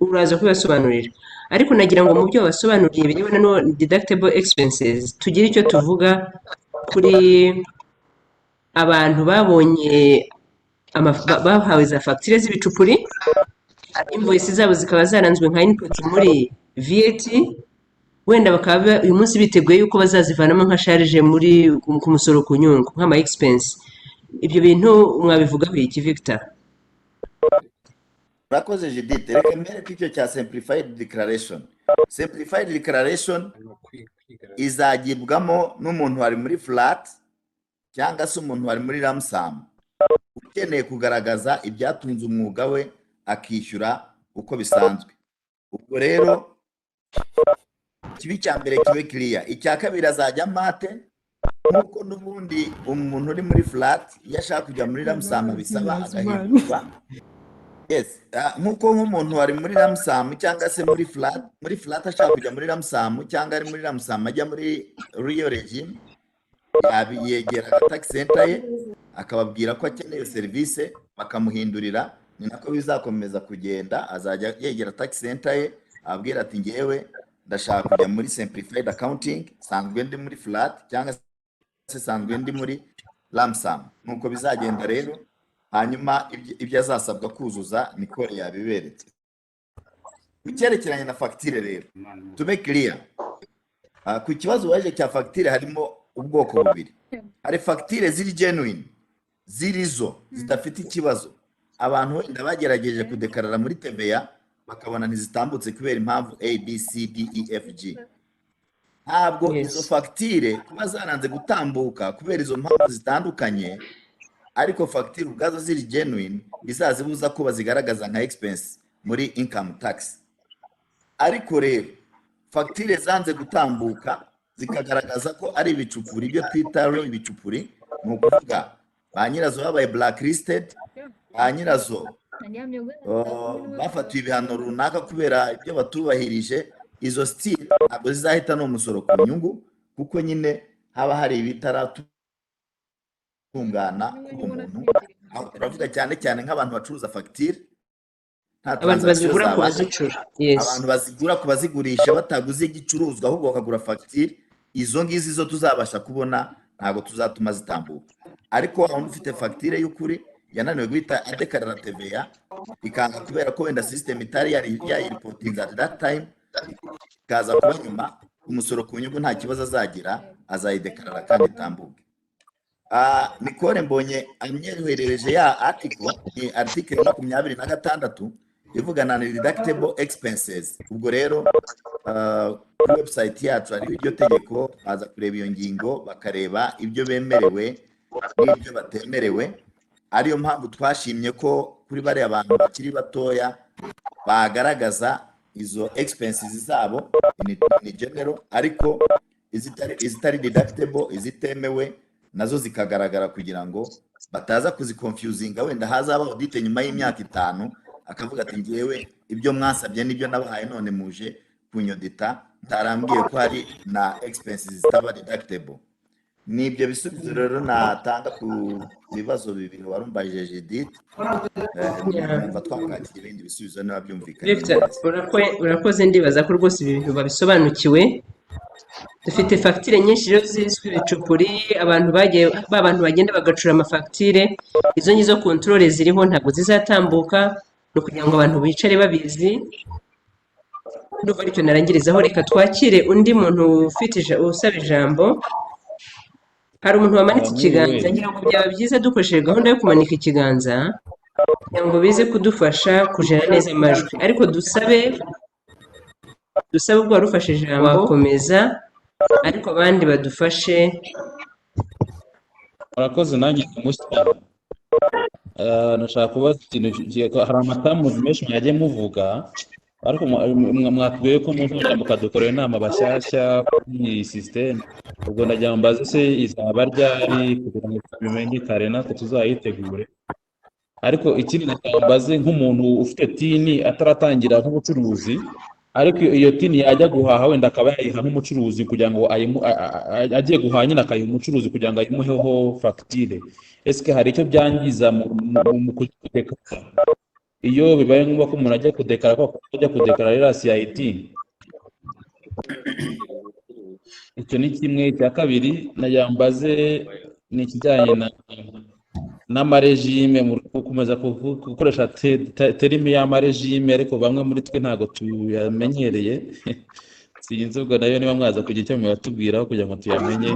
uraza kubasobanurira. Ariko nagira ngo mu byo basobanuriye birebana no deductible expenses, tugire icyo tuvuga kuri abantu babonye bahawe za facture z'ibicupuri, invoice zabo zikaba zaranzwe nka input muri VAT, wenda bakaba uyu munsi biteguye yuko bazazivanamo nka charge muri ku musoro ku nyungu nk'ama expense. Ibyo bintu mwabivugaho iki Victor? Urakoze Judith. Reka mbere ko icyo cya simplified declaration. Simplified declaration izagibwamo n'umuntu wari muri flat cyangwa se umuntu wari muri lump sum ukeneye kugaragaza ibyatunze umwuga we akishyura uko bisanzwe. Ubwo rero kibi cya mbere kibe clear. Icya kabiri azajya mate nkuko n'ubundi umuntu uri muri flat yashaka kujya muri lump sum bisaba agahindurwa. Yes, nkuko nk'umuntu wari muri lump sum cyangwa se muri flat ashaka kujya muri lump sum cyangwa ari muri lump sum ajya muri real regime, yegera tax center ye akababwira ko akeneye service bakamuhindurira. Ni nako bizakomeza kugenda, azajya yegera tax center ye ababwira ati ngewe ndashaka kujya muri simplified accounting, sanzwe ndi muri flat cyangwa se sanzwe ndi muri lump sum. Nuko bizagenda rero, hanyuma ibyo azasabwa kuzuza nikore yabiberetse. Icyerekeranye na facture rero, to be clear, Ku kibazo waje cya fagitire harimo ubwoko bubiri. Hari fagitire ziri genuine, ziri zo zidafite ikibazo, abantu wenda bagerageje kudekarara muri TVA bakabona ntizitambutse kubera impamvu A, B, C, D, E, F, G. Ntabwo izo fagitire kuba zaranze gutambuka kubera izo mpamvu zitandukanye, ariko fagitire ubwazo ziri genuine bizazibuza ko bazigaragaza nka expense muri income tax. Ariko rero fagitire zanze gutambuka zikagaragaza ko ari ibicupuri, ibyo twita ibicupuri, ni ukuvuga ba nyirazo babaye blacklisted, ba nyirazo bafatiwe ibihano runaka kubera ibyo batubahirije, izo still ntabwo zizahita n'umusoro ku nyungu, kuko nyine haba hari ibitaratungana ku muntu. Aho turavuga cyane cyane nk'abantu bacuruza fagitire, abantu bazigura ku bazicura, abantu bazigura ku bazigurisha bataguze igicuruzwa ahubwo bakagura fagitire. Izo ngizi zo tuzabasha kubona, ntabwo tuzatuma zitambuka. Ariko aho ufite fagitire y'ukuri yananiwe guhita adekarara TVA ikanga kubera ko wenda system itari yayiripotinga at that time, ikaza kuba nyuma, umusoro ku nyungu nta kibazo azagira, azayidekarara kandi itambuke. Nicole mbonye anyerereje ya article, ni article 26 ivugana na deductible expenses. Ubwo rero kuri website yacu hari iryo tegeko, baza kureba iyo ngingo bakareba ibyo bemerewe n'ibyo batemerewe. Ariyo mpamvu twashimye ko kuri bari abantu bakiri batoya bagaragaza izo expenses zabo ni general, ariko izitari deductible, izitemewe nazo zikagaragara kugira ngo bataza kuziconfusinga. Wenda hazaba audit nyuma y'imyaka 5 akavuga ati ngiyewe ibyo mwasabye nibyo nabahaye, none muje kunyodita ntarambwiye ko hari na expenses zitaba deductible. Nibyo bisubizo rero natanga ku bibazo bibiri warumbajije Judith. Numva twakakira ibindi bisubizo niba byumvikanye. Urakoze, ndibaza ko rwose ibi bintu babisobanukiwe. Dufite fagitire nyinshi rero zizwi ibicupuri, abantu bagenda bagacura amafagitire. Izo ngizo controle ziriho ntabwo zizatambuka, no kugira ngo abantu bicare babizi. Ndumva aricyo narangirizaho. Reka twakire undi muntu usaba ijambo. Hari umuntu wamanitse ikiganza, ngira ngo byaba byiza dukoresheje gahunda yo kumanika ikiganza kugira ngo bize kudufasha kujera neza amajwi, ariko dusabe ubwo warufashe ijambo wakomeza, ariko abandi badufashe. Murakoze. Nanjye ndamushyira, nashaka kubaza ikintu. Hari amatamuzi menshi mwagiye muvuga, ariko mwatubwiye ko muzongera mukadukorera inama bashyashya kuri iyi system. Ubwo ndagira ngo mbaze se izaba ryari kugira ngo tubimenye kare natwe tuzayitegure. Ariko ikindi ndagira ngo mbaze nk'umuntu ufite tini ataratangira nk'ubucuruzi, ariko iyo tini yajya guhaha wenda akaba yayiha nk'umucuruzi kugira ngo agiye guhaha nyine akayiha umucuruzi kugira ngo ayimuheho fagitire. Ese hari icyo byangiza mu kudekara iyo bibaye ngombwa ko umuntu ajya kudekara, ko ajya kudekara rero CIT? Icyo ni kimwe. Cya kabiri najyambaze ni ikijyanye n'amarejime, gukomeza gukoresha terimi y'amarejime, ariko bamwe muri twe ntabwo tuyamenyereye. Sinzi ubwo nayo niba mwaza kugira icyo mubatubwiraho kugira ngo tuyamenye,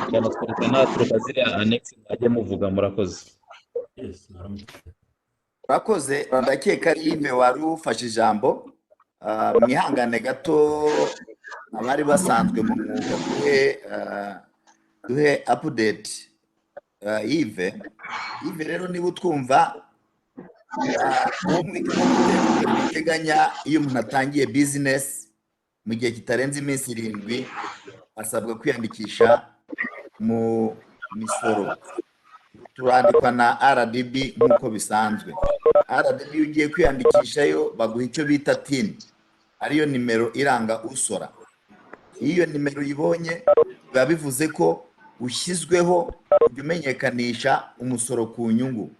cyane twese natwe ziriya annex mwajye muvuga. Murakoze. Murakoze. Ndakeka ari wari ufashe ijambo. Mwihangane gato abari basanzwe mu mwuga, duhe update. Yves rero niba utwumva, teganya iyo umuntu atangiye business mu gihe kitarenze iminsi 7 asabwa kwiyandikisha mu misoro. Turandikwa na RDB nk'uko bisanzwe. RDB iyo ugiye kwiyandikishayo baguha icyo bita TIN, ariyo nimero iranga usora. Iyo nimero uyibonye biba bivuze ko ushyizweho kujya umenyekanisha umusoro ku nyungu.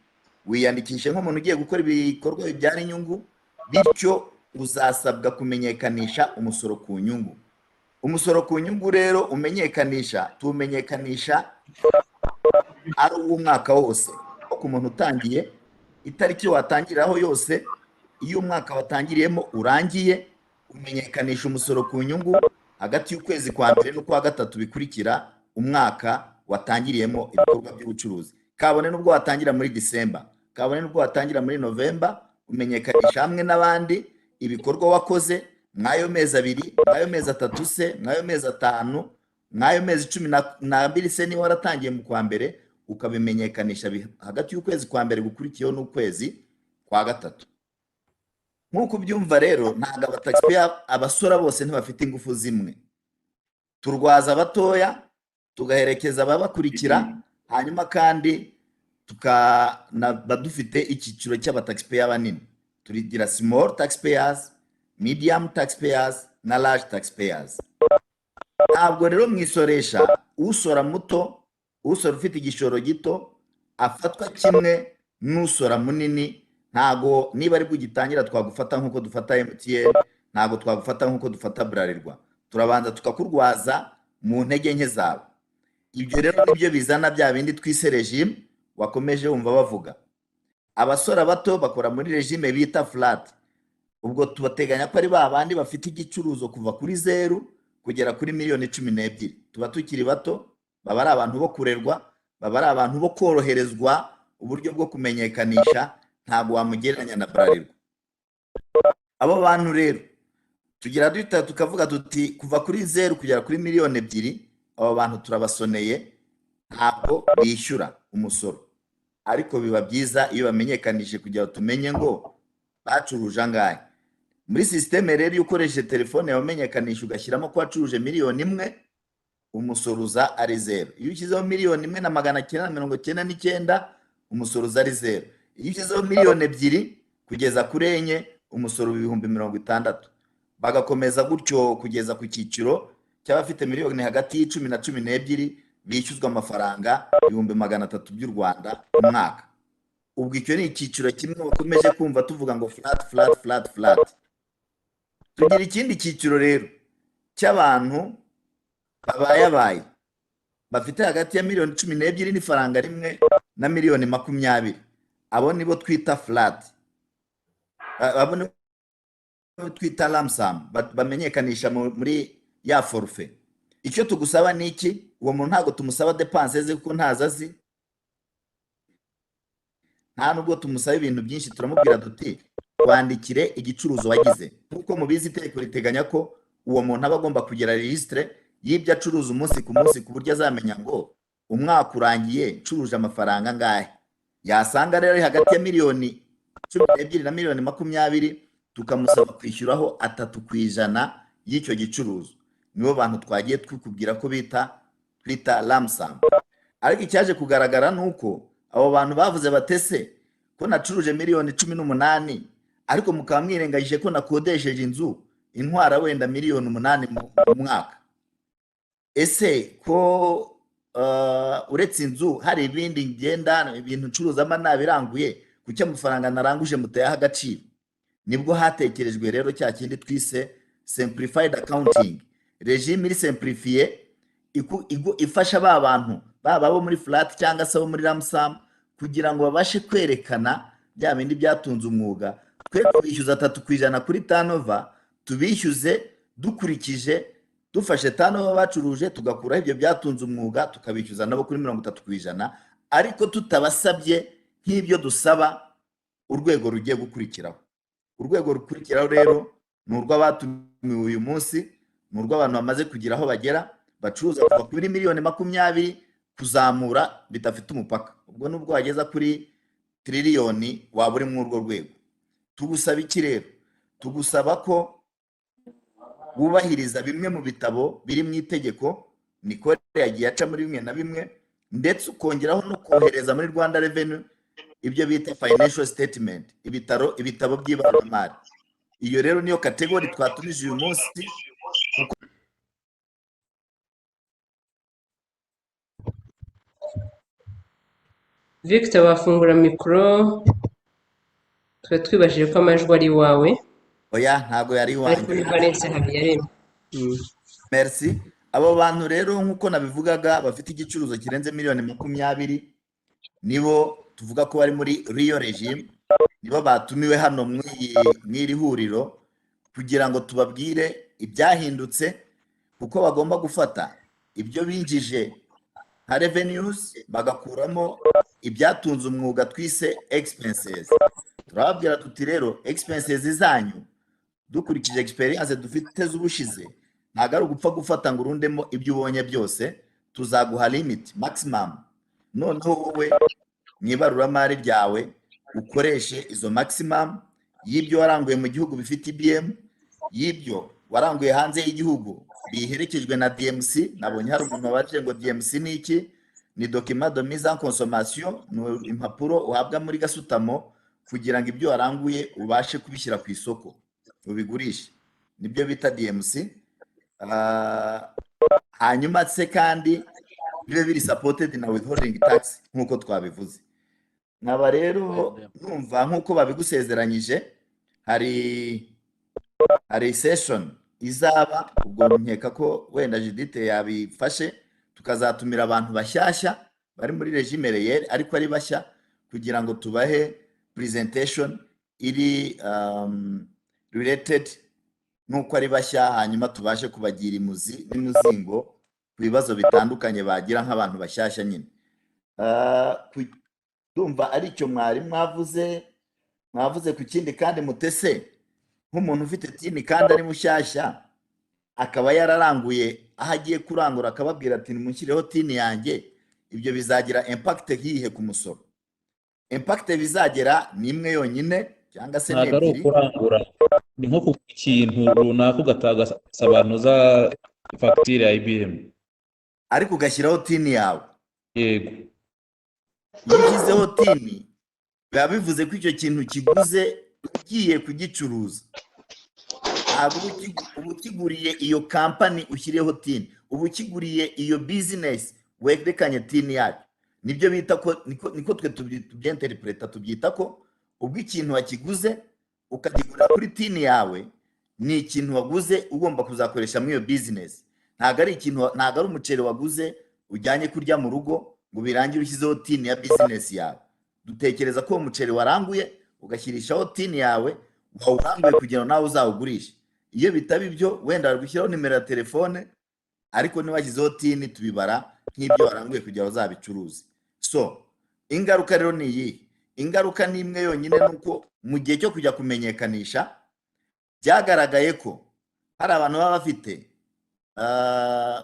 Wiyandikishe nk'umuntu ugiye gukora ibikorwa bibyara inyungu, bityo uzasabwa kumenyekanisha umusoro ku nyungu. Umusoro ku nyungu rero tumenyekanisha ari uw'umwaka wose. Ku muntu utangiye, itariki watangiriraho yose, iyo umwaka watangiriyemo urangiye, umenyekanisha umusoro ku nyungu, hagati y'ukwezi kwa mbere n'ukwa gatatu bikurikira umwaka watangiriyemo ibikorwa by'ubucuruzi. Kabone n'ubwo watangira muri Disemba, kabone n'ubwo watangira muri Novemba, umenyekanisha hamwe n'abandi ibikorwa wakoze mw'ayo mezi abiri, mw'ayo mezi atatu se, mw'ayo mezi atanu, mw'ayo mezi 12 se niba waratangiye mu kwa mbere, ukabimenyekanisha hagati y'ukwezi kwa mbere gukurikiyeho n'ukwezi kwa gatatu. Nk'uko ubyumva rero, ntabwo abataxpayer abasora bose ntibafite ingufu zimwe. Turwaza abatoya, tugaherekeza ababakurikira, hanyuma kandi tukanaba dufite icyiciro cy'abataxpayer banini. Turigira small taxpayers, medium taxpayers na large taxpayers. Ntabwo rero mwisoresha usora muto, usora ufite igishoro gito afatwa kimwe n'usora munini. Ntago niba ari bugitangira twagufata nk'uko dufata MTN, ntago twagufata nk'uko dufata Bralirwa. Turabanza tukakurwaza mu ntege nke zawe. Ibyo rero nibyo bizana bya bindi twise regime wakomeje wumva bavuga. Abasora bato bakora muri regime bita flat. Ubwo tubateganya ko ari babandi bafite igicuruzo kuva kuri 0 kugera kuri miliyoni 12. Tuba tukiri bato, baba ari abantu bo kurerwa, baba ari abantu bo koroherezwa uburyo bwo kumenyekanisha, ntabwo wamugereranya na Bralirwa. Abo bantu rero tugira duhita tukavuga tuti kuva kuri 0 kugera kuri miliyoni 2, abo bantu turabasoneye, ntabwo bishyura umusoro. Ariko biba byiza iyo bamenyekanije kugira tumenye ngo bacuruje angahe. Muri systeme rero iyo ukoresheje telefone wamenyekanisha ugashyiramo ko wacuruje miliyoni 1, umusoro uza ari 0. Iyo ushyizeho miliyoni 1,999, umusoro uza ari 0. Iyo ushyizeho miliyoni 2 kugeza kuri 4, umusoro w'ibihumbi 60. Bagakomeza gutyo kugeza ku cyiciro cy'abafite miliyoni hagati y'10 na 12 bishyuzwa amafaranga 300,000 by'u Rwanda mu mwaka. Ubwo icyo ni icyiciro kimwe bakomeje kumva tuvuga ngo flat. Tugira ikindi cyiciro rero cy'abantu babaye bafite hagati ya miliyoni 12 n'ifaranga rimwe na miliyoni 20. Abo nibo twita flat. Abo nibo twita lump sum, bamenyekanisha muri ya forfait. Icyo tugusaba ni iki? Uwo muntu ntago tumusaba dépenses ze kuko ntazazi, nta nubwo tumusaba ibintu byinshi. Turamubwira duti wandikire igicuruzo wagize. Nkuko mubizi itegeko riteganya ko uwo muntu aba agomba kugira registre y'ibyo acuruza umunsi ku munsi, ku buryo azamenya ngo umwaka urangiye ncuruje amafaranga ngahe. Yasanga rero hagati ya miliyoni 12 na miliyoni 20, tukamusaba kwishyuraho 3% y'icyo gicuruzo. Nibo bantu twagiye twikubwira ko twita lump sum. Ariko icyaje kugaragara nuko abo bantu bavuze batese ko nacuruje miliyoni 18, ariko mukaba mwirengagije ko nakodesheje inzu intwara wenda miliyoni 8 mu mwaka. Ese ko uretse inzu hari ibindi ngenda ibintu ncuruzamo nabiranguye, kuki amafaranga naranguje mutayaha agaciro? Nibwo hatekerejwe rero cya kindi twise simplified accounting. Regime iri simplifiye ifasha ba bantu baba bo muri flat cyangwa se bo muri lump sum kugira ngo babashe kwerekana bya bindi byatunze umwuga. Twe tubishyuza 3% kuri turnover, tubishyuze dukurikije dufashe turnover bacuruje, tugakuraho ibyo byatunze umwuga tukabishyuza nabo kuri 30%, ariko tutabasabye nk'ibyo dusaba urwego rugiye gukurikiraho. Urwego rukurikiraho rero ni urw'abatumiwe uyu munsi, ni urw'abantu bamaze kugira aho bagera, bacuruza kuva kuri miliyoni 20 kuzamura bidafite umupaka. Ubwo nubwo wageza kuri triliyoni waba uri muri urwo rwego. Tugusaba iki rero? Tugusaba ko wubahiriza bimwe mu bitabo biri mu itegeko, Nikore yagiye aca muri bimwe na bimwe, ndetse ukongeraho no kohereza muri Rwanda Revenue ibyo bita financial statement, ibitabo by'ibaruramari. Iyo rero niyo kategori twatumije uyu munsi. Victor, wafungura mikoro, twe twibajije ko amajwi ari iwawe. Oya, ntago yari Ariko ni iwanjye. Valence Habiyaremye. Merci. Abo bantu rero nkuko nabivugaga bafite igicuruzo kirenze miliyoni 20, nibo tuvuga ko bari muri Rio regime, nibo batumiwe hano mw'iri huriro kugira ngo tubabwire ibyahindutse, kuko bagomba gufata ibyo binjije nka revenues bagakuramo ibyatunze umwuga twise expenses. Turababwira tuti rero expenses zanyu dukurikije experience dufite z'ubushize ntabwo ari ugupfa gufata ngo urundemo ibyo ubonye byose, tuzaguha limit maximum, noneho wowe mu ibaruramari ryawe ukoreshe izo maximum y'ibyo waranguye mu gihugu bifite IBM, y'ibyo waranguye hanze y'igihugu biherekejwe na DMC. Nabonye hari umuntu wabajije ngo DMC ni iki? Ni document de mise en consommation, ni impapuro uhabwa muri gasutamo kugira ngo ibyo waranguye ubashe kubishyira ku isoko ubigurishe, nibyo bita DMC. Hanyuma se kandi bibe biri supported na withholding tax nk'uko twabivuze. Nkaba rero numva nk'uko babigusezeranyije hari session izaba, ubwo nkeka ko wenda Judith yabifashe, tukazatumira abantu bashyashya bari muri regime reyeri ariko ari bashya, kugira ngo tubahe presentation iri related nuko ari bashya, hanyuma tubashe kubagira imuzi n'umuzingo ku bibazo bitandukanye bagira nk'abantu bashyashya nyine. Ndumva ari cyo mwari mwavuze ku kindi. Kandi mutese nk'umuntu ufite tini kandi ari mushyashya akaba yararanguye aho agiye kurangura akababwira ati nimushyireho tini yanjye, ibyo bizagira impact yihe ku musoro? Impact bizagera ni imwe yonyine cyangwa se ntabwo ari n'ebyiri? ukurangura, ni nko ku kintu runaka ugatasobanuza fagitire ya IBM ariko ugashyiraho tini yawe. yego. Iyo ushyizeho tini biba bivuze ko icyo kintu kiguze ugiye kugicuruza, ntabwo uba ukiguriye iyo kampani ushyiriyeho tini, uba ukiguriye iyo bizinesi werekanye tini yayo. Nibyo bita ko niko twe tubyenterpreta, tubyita ko ubwo ikintu wakiguze ukagigura kuri tini yawe ni ikintu waguze ugomba kuzakoresha muri iyo bizinesi. Ntabwo ari umuceri waguze ujyanye kurya mu rugo ngo birangire ushyizeho tini ya bizinesi yawe. Dutekereza ko uwo muceri waranguye ugashyirishaho tini yawe wawuranguye kugira ngo nawe uzawugurishe. Iyo bitaba ibyo wenda bari gushyiraho nimero ya telefone, ariko niwashyizeho tini tubibara nk'ibyo waranguye kugira ngo uzabicuruze. So ingaruka rero ni iyi. Ingaruka ni imwe yonyine, nuko mu gihe cyo kujya kumenyekanisha byagaragaye ko hari abantu baba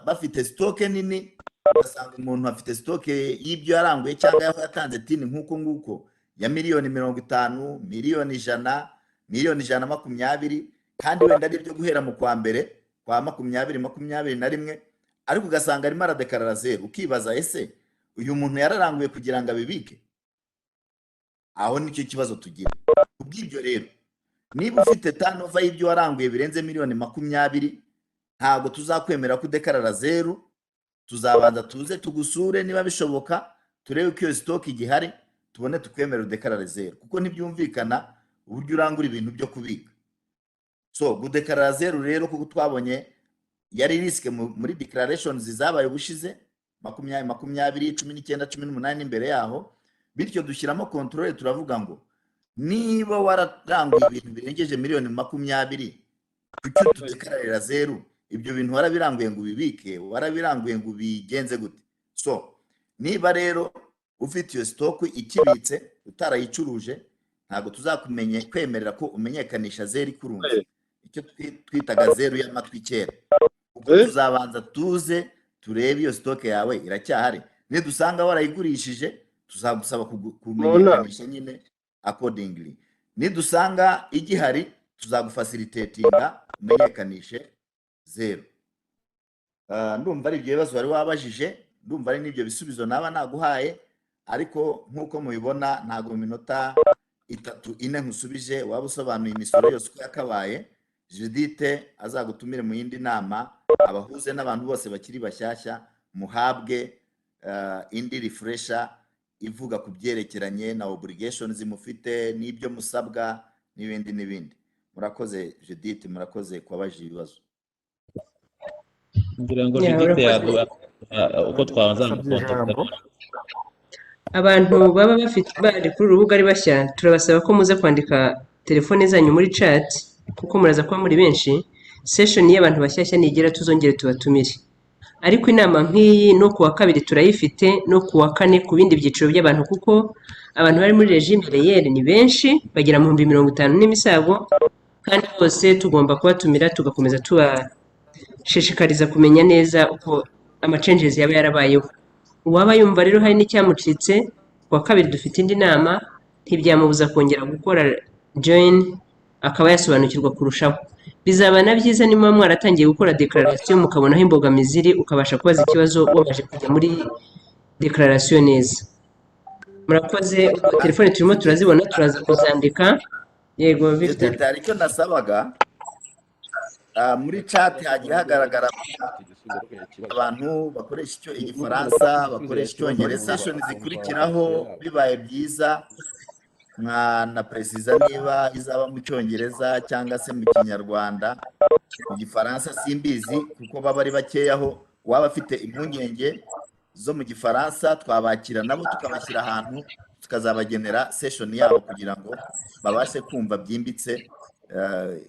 bafite stoke nini, ugasanga umuntu afite stoke y'ibyo yaranguye cyangwa yaho yatanze tini nk'uko nguko ya miliyoni 50, miliyoni 100, miliyoni 120, kandi wenda ari byo guhera mu kwa mbere kwa 2021, ariko ugasanga arimo aradekarara zero. Ukibaza ese uyu muntu yararanguye kugira ngo abibike? Aho nicyo kibazo tugira. Kubw'ibyo rero, niba ufite turnover y'ibyo waranguye birenze miliyoni 20, ntabwo tuzakwemera ko udekarara zero. Tuzabanza tuze tugusure niba bishoboka, turebe ko iyo stock igihari, tubone tukwemera udekarare zero, kuko ntibyumvikana uburyo urangura ibintu byo kubika. So gudekarara zero rero, kuko twabonye yari risk muri declarations zabaye ubushize 20, 20, 19, 18 imbere yaho. Bityo dushyiramo control, turavuga ngo niba wararanguye ibintu birengeje miliyoni 20, kuki tudekararira zero? Ibyo bintu warabiranguye ngo ubibike, warabiranguye ngo ubigenze gute? So niba rero ufite iyo stock ikibitse utarayicuruje, ntabwo kwemerera ko umenyekanisha zero ikurunze, icyo twitaga zero y'amatwi kera. Ubwo tuzabanza tuze turebe iyo stock yawe iracyahari. Nidusanga warayigurishije, tuzagusaba kumenyekanisha nyine accordingly. Nidusanga igihari, tuzagufacilitatinga umenyekanishe zero. Ndumva ari ibyo bibazo wari wabajije, ndumva ari n'ibyo bisubizo naba naguhaye, ariko nk'uko mubibona ntabwo mu minota 3, 4 nkusubije waba usobanuye imisoro yose uko yakabaye. Judith azagutumire mu yindi nama, abahuze n'abantu bose bakiri bashyashya, muhabwe indi refresher ivuga ku byerekeranye na obligations mufite n'ibyo musabwa n'ibindi. Murakoze Judith, murakoze kubabajije ibibazo. ngira ngo Judith yaduha uko twabanza abantu baba bari kuri urubuga ari bashya, turabasaba ko muze kwandika telefone zanyu muri chat kuko muraza kuba muri benshi. session y'abantu bashyashya nigera tuzongere tubatumire. Ariko inama nk'iyi no kuwa kabiri turayifite no kuwa kane ku bindi byiciro by'abantu kuko abantu bari muri regime réelle ni benshi bagera mu 50 n'imisago kandi bose tugomba kubatumira tugakomeza tubashishikariza kumenya neza uko amachanges yaba yarabayeho. Uwaba yumva rero hari n'icyamucitse kuwa kabiri dufite indi nama ntibyamubuza kongera gukora join akaba yasobanukirwa kurushaho. Bizaba na byiza niba mwaratangiye gukora declaration mukabonaho imbogamizi iri ukabasha kubaza ikibazo wabashe kujya muri declaration neza. Murakoze, ubwo telefone turimo turazibona turaza kuzandika. Yego Victor. Hari icyo nasabaga muri chat hagiye hagaragara abantu bakoresha icyo igifaransa bakoresha icyongereza. Session zikurikiraho bibaye byiza na precisa niba izaba mu cyongereza cyangwa se mu kinyarwanda. Mu gifaransa simbizi kuko baba ari bakeyaho. Waba afite impungenge zo mu gifaransa twabakira nabo tukabashyira ahantu tukazabagenera session yabo kugira ngo babashe kumva byimbitse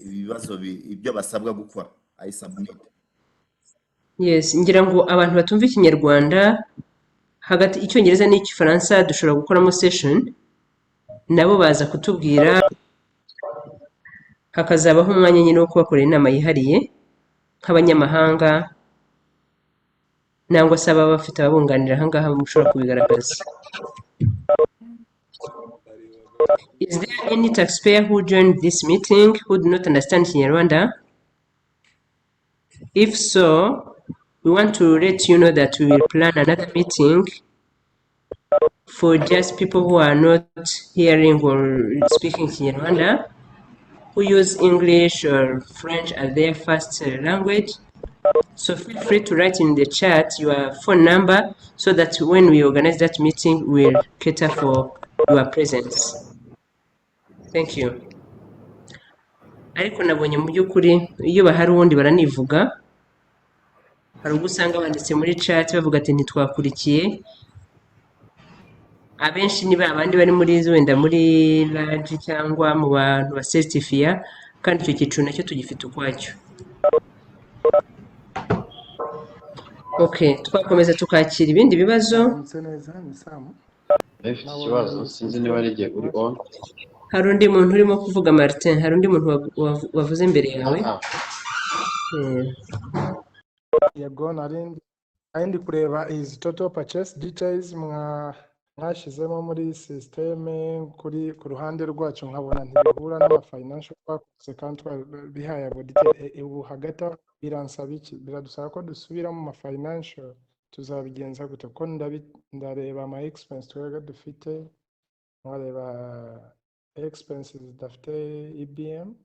ibibazo ibyo basabwa gukora. I submit. Yes, ngira ngo abantu batumva ikinyarwanda hagati icyongereza n'igifaransa dushobora gukoramo session nabo baza kutubwira hakazabaho umwanya nyine wo kubakorera inama yihariye nk'abanyamahanga nangwa se ababa bafite ababunganira ahangaha mushobora kubigaragaza. Is there any taxpayer who joined this meeting who do not understand Kinyarwanda? If so, we want to let you know that we will plan another meeting for just people who are not hearing or speaking Kinyarwanda, who use English or French as their first language. So feel free to write in the chat your phone number so that when we organize that meeting, we'll cater for your presence. Thank you. Ariko nabonye mu by'ukuri iyo bahari ubundi baranivuga, hari ubwo usanga banditse muri chat bavuga ati ntitwakurikiye. Abenshi niba abandi bari muri wenda muri large cyangwa mu bantu basertifiya kandi icyo cyiciro nacyo tugifite ukwacyo. Okay, twakomeza tukakira ibindi bibazo. Ikibazo sinzi niba ari igihe uri on. Hari undi muntu urimo kuvuga Martin, hari undi muntu wavuze imbere yawe. Yego narindi kureba is total purchase details mwashizemo muri systeme ku ruhande rwacu nkabona ntibihura n'ama financial twakoze kandi bihaye abo detail ubu hagati biransaba iki biradusaba ko dusubira mu ma financial tuzabigenza gute ko ndareba ama expense twega dufite nkareba expenses dafite IBM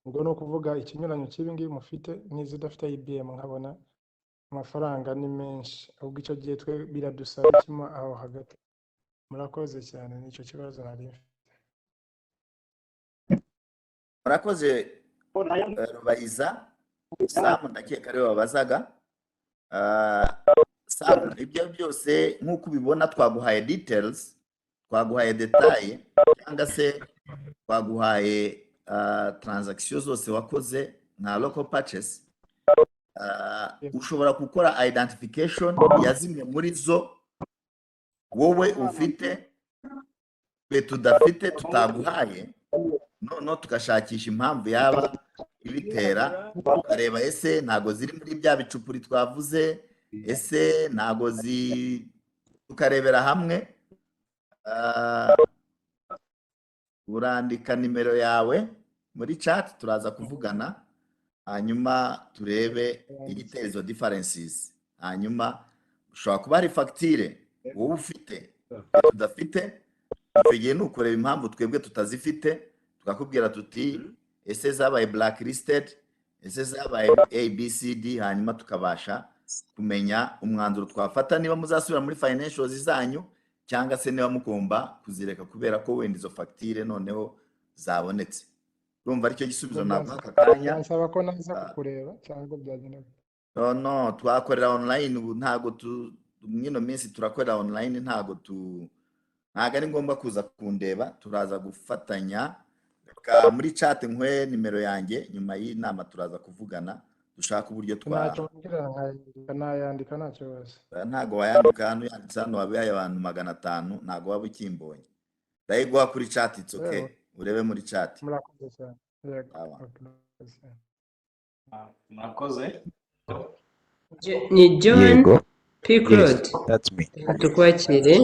ubwo no kuvuga ikinyuranyo cy'ibingibi mufite n'izidafite IBM nkabona amafaranga ni menshi ahubwo icyo gihe twe biradusaba ikimo aho hagati. Murakoze cyane nicyo kibazo nari mfite. Murakoze Rubayiza Sam ndakeka ariwe wabazaga. Sam ibyo byose nk'uko ubibona twaguhaye details twaguhaye detail cyangwa se twaguhaye transaction zose wakoze nka local purchase. Ushobora gukora identification ya zimwe muri zo wowe ufite tudafite tutaguhaye no tukashakisha impamvu yaba ibitera tukareba ese ntago ziri muri bya bicupuri twavuze ese ntago tukarebera hamwe. Urandika nimero yawe muri chat turaza kuvugana hanyuma turebe igitezo differences. Hanyuma ushobora kuba ari facture wowe ufite tudafite icyo gihe nukureba impamvu twebwe tutazifite tukakubwira tuti ese zabaye blacklisted ese zabaye ABCD hanyuma tukabasha kumenya umwanzuro twafata niba muzasubira muri financials zanyu cyangwa se niba mugomba kuzireka kubera ko wenda izo facture noneho zabonetse. Urumva aricyo gisubizo naguha akanya. Nsaba ko naza kukureba cyangwa byagenda. No twakorera online ubu ntago mwino minsi turakorera online ntago ari ngombwa kuza kundeba turaza gufatanya reka muri chat nkwe nimero yanjye nyuma y'inama turaza kuvugana dushaka uburyo ntacyo mbwira nayandika nta kibazo. ntago wayandika hano yanditse hano wabihaye abantu 500 ntago waba ukimbonye ndayiguha kuri chat it's okay urebe muri chat. Murakoze cyane. Murakoze. Ni John P. Claude. Yes, that's me. Tukwakire.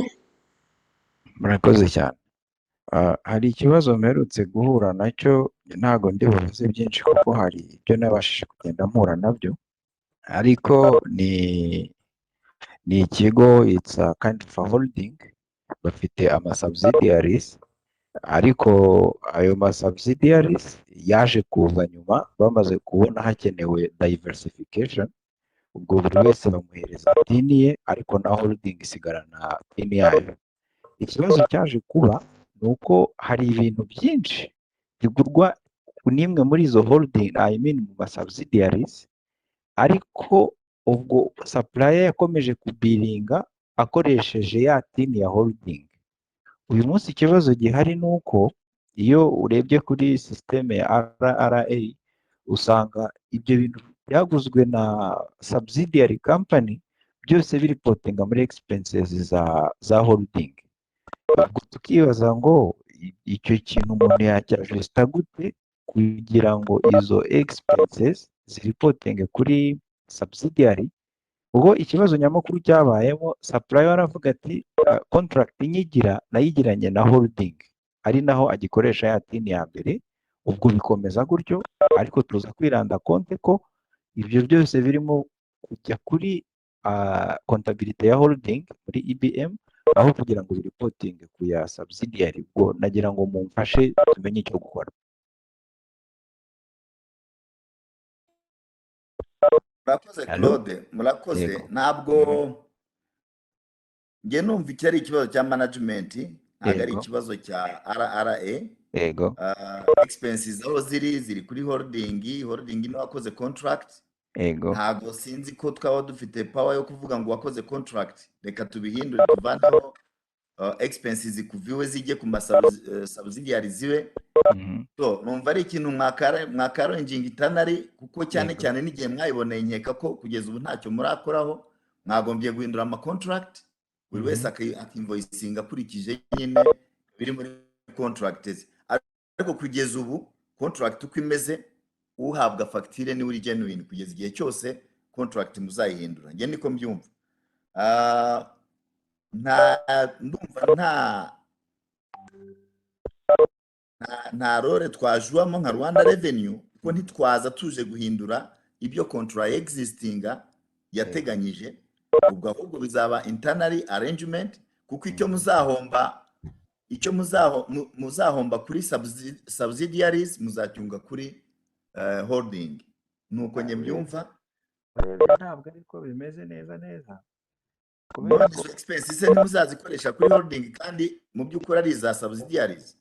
Murakoze cyane. Hari ikibazo mperutse guhura nacyo ntago ndi buvuze byinshi kuko hari ibyo nabashije kugenda mpura nabyo ariko ni ikigo it's a kind of a holding bafite ama subsidiaries ariko ayo ma subsidiaries yaje kuza nyuma bamaze kubona hakenewe diversification ubwo buri wese bamuhereza dini ye ariko na holding isigarana dini yayo. Ikibazo cyaje kuba nuko hari ibintu byinshi bigurwa n'imwe muri izo holding mu ma subsidiaries ariko ubwo supplier yakomeje kubiringa akoresheje ya dini ya holding. Uyu munsi ikibazo gihari nuko iyo urebye kuri systeme ya RRA usanga ibyo bintu byaguzwe na subsidiary company byose biripotinga muri expenses za holding. Ubwo tukibaza ngo icyo kintu umuntu yacyajusita gute kugira ngo izo expenses ziripotinge kuri subsidiary. Ubwo ikibazo nyamukuru cyabayemo supplier aravuga ati contract nyigira nayigiranye na holding ari naho agikoresha ya tini ya mbere. Ubwo bikomeza gutyo ariko tuza kwiranda konte ko ibyo byose birimo kujya kuri contabilité ya holding muri IBM aho kugira ngo biripotinge ku ya subsidiary. Ubwo nagira ngo mumfashe tumenye icyo gukora. Murakoze Claude, murakoze. Ntabwo nge numva icyo ari ikibazo cya management ntabwo ari ikibazo cya RRA. Yego. Expenses aho ziri kuri holding niwe wakoze contract. Yego. Ntabwo sinzi ko twaba dufite power yo kuvuga ngo wakoze contract reka tubihindure tuvaneho expenses kuviwe zijye ku subsidiary ziwe. So numva ari ikintu mwakaronjinga itanari kuko cyane cyane n'igihe mwayiboneye nkeka ko kugeza ubu ntacyo murakoraho mwagombye guhindura ama contract buri wese akinvoicinga akurikije nyine biri muri contract ariko kugeza ubu contract uko imeze uhabwa facture ni uri genuine kugeza igihe cyose contract muzayihindura. Nge niko mbyumva. Nta role twajuwamo nka Rwanda Revenue kuko ntitwaza tuje guhindura ibyo contract existinga yateganyije. Ubwo ahubwo bizaba internally arrangement kuko icyo muzahomba kuri subsidiaries muzacyunga kuri holding. Nuko njye mbyumva. Ntabwo ariko bimeze neza kubera ko expenses ntimuzazikoresha kuri holding kandi mu by'ukuri ari za subsidiaries.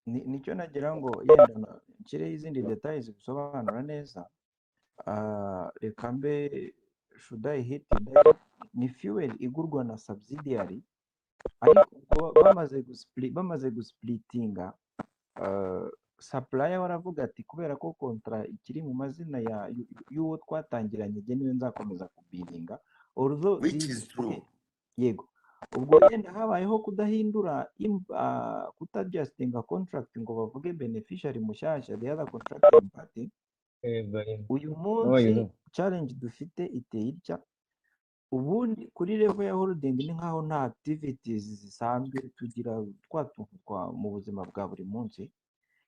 Nicyo nagira ngo yenda nshyireho izindi details bisobanura neza. Reka mbe should I hit ni fuel igurwa na subsidiary ariko bamaze gusplitinga supplier waravuga ati kubera ko kontra ikiri mu mazina y'uwo twatangiranye je niwe nzakomeza kubiringa which is true. Yego. Ubwo yenda habayeho kudahindura kutajustinga contract ngo bavuge beneficiary mushyashya the other contracting party. Uyu munsi challenge dufite iteye itya ubundi kuri level ya holding ni nkaho nta activities zisanzwe tugira twa mu buzima bwa buri munsi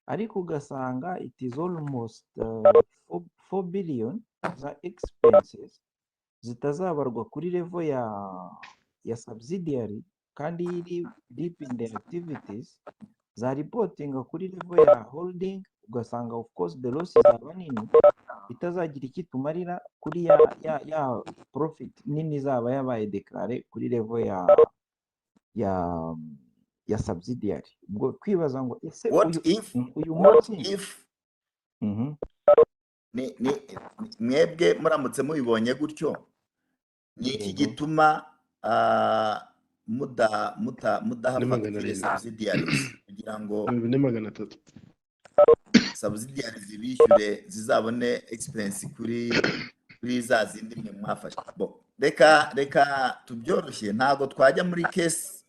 ariko ugasanga it is almost 4 billion za expenses zitazabarwa kuri level ya subsidiary kandi iri deep in the activities za reporting kuri level ya holding. Ugasanga of course the losses aba nini itazagira ikitumarira kuri ya profit nini zaba yabaye declare kuri level ya subsidiary. Ubwo kwibaza ngo ese uyu munsi mwebwe muramutse mubibonye gutyo ni iki gituma mudaha facture subsidiaries kugira ngo subsidiary zibishyure zizabone expense kuri za zindi mwe mwafashe. Reka tubyoroshye, ntabwo twajya muri case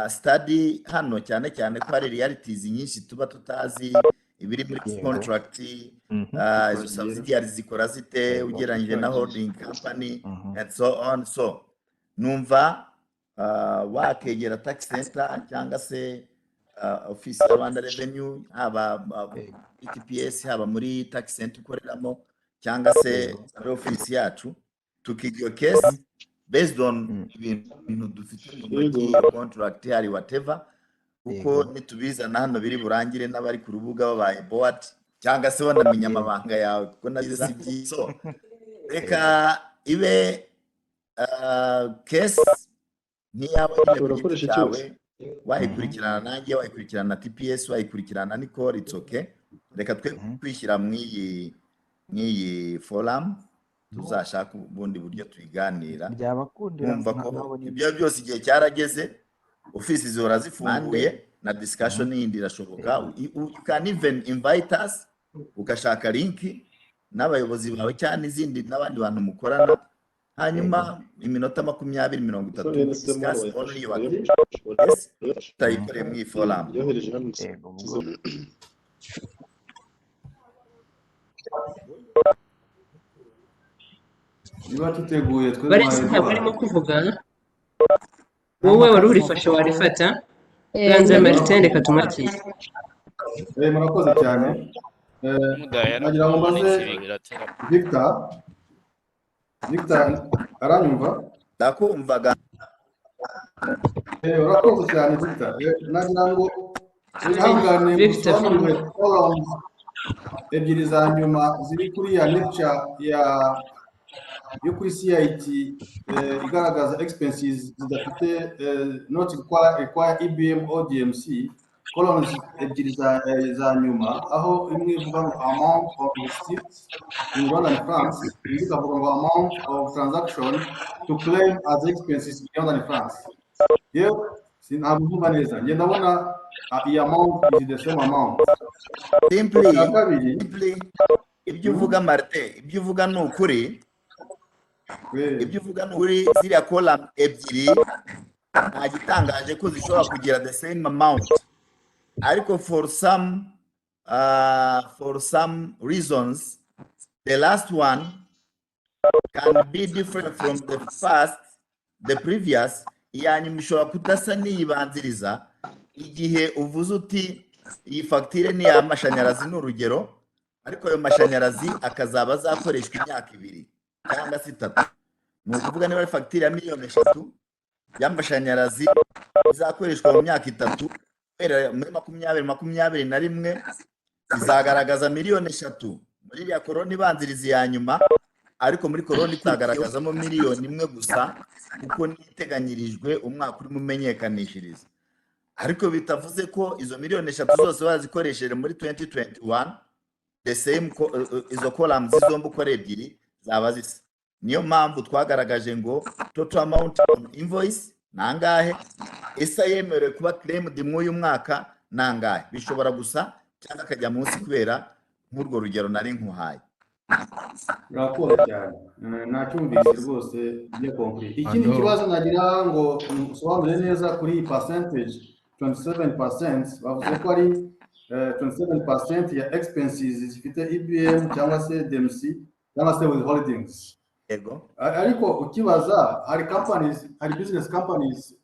study hano, cyane cyane ko hari realities nyinshi tuba tutazi ibiri muri contract, izo subsidiary zikora zite ugereranyije na holding company and so on. So numva wakegera tax center cyangwa se office ya Rwanda Revenue, haba TPS, haba muri tax center ukoreramo cyangwa se muri office yacu, tukigiyo case based on ibintu dufite mu ntoki, contract hari whatever, kuko nitubizana hano biri burangire n'abari ku rubuga babaye board cyangwa se banamenya amabanga yawe, kuko nabize si byiza. So reka ibe case nk'iyawe nyine ku giti cyawe, wayikurikirana nanjye, wayikurikirana na TPS, wayikurikirana Nicole, it's okay. Reka twe kwishyira mw'iyi forum, tuzashaka ubundi buryo tuyiganira, kumva ko ibyo byose igihe cyarageze, office zihora zifunguye na discussion yindi irashoboka. You can even invite us, ugashaka link n'abayobozi bawe cyane izindi n'abandi bantu mukorana, hanyuma iminota 20-30 discuss only your case, tayikore mu forum. niba tuteguye twe baretse ntabwo arimo kuvuga, wowe wari urifashe warifata. Ganza Martin, reka tumwakire. Murakoze cyane. Nagira ngo mbaze Victor aranyumva? Ndakumvaga. Urakoze cyane Victor. Nagira ngo ihangane musobanurire columns ebyiri za nyuma ziri kuri ya lecture yo kuri CIT igaragaza expenses zidafite not require IBM or DMC. Columns ebyiri za nyuma, aho imwe ivuga ngo amount of receipts in Rwanda France, indi ikavuga ngo amount of transaction to claim as expenses in Rwanda France. Yewe ntabwo mvuga neza, njye ndabona iyi amount is the same amount. Simply ibyo uvuga Martin, ibyo uvuga ni ukuri. Ibyo uvuga ni ukuri, ziriya column ebyiri nta gitangaje ko zishobora kugira the same amount, ariko for some reasons the last one can be different from the previous. Yani mishobora kudasa niyibanziriza, igihe uvuze uti iyi fagitire ni y'amashanyarazi n'urugero, ariko ayo mashanyarazi akazaba azakoreshwa imyaka 2 cyangwa 3. Ni ukuvuga niba ari fagitire ya $3,000,000 y'amashanyarazi izakoreshwa mu myaka 3, muri 2021 izagaragaza $3,000,000 muri ya korona ibanziriza ya nyuma, ariko muri korona itagaragazamo $1,000,000 gusa, kuko niteganyirijwe umwaka uri mu menyekanishiriza. Ariko bitavuze ko izo $3,000,000 zose bazikoresheje muri 2021 the same izo columns zombi uko ari ebyiri zaba zisa. Niyo mpamvu twagaragaje ngo total amount on invoice nangahe, esa yemerewe kuba claimed mw'uyu mwaka nangahe. Bishobora gusa cyangwa akajya munsi kubera nk'urwo rugero nari nkuhaye. Urakoze cyane, nacyumvise rwose byo concrete. Ikindi kibazo nagira ngo usobanure neza kuri percentage 27%, bavuze ko ari 27% ya expenses zifite IBM cyangwa se DMC cyangwa se withholdings. Yego. Ariko ukibaza hari business companies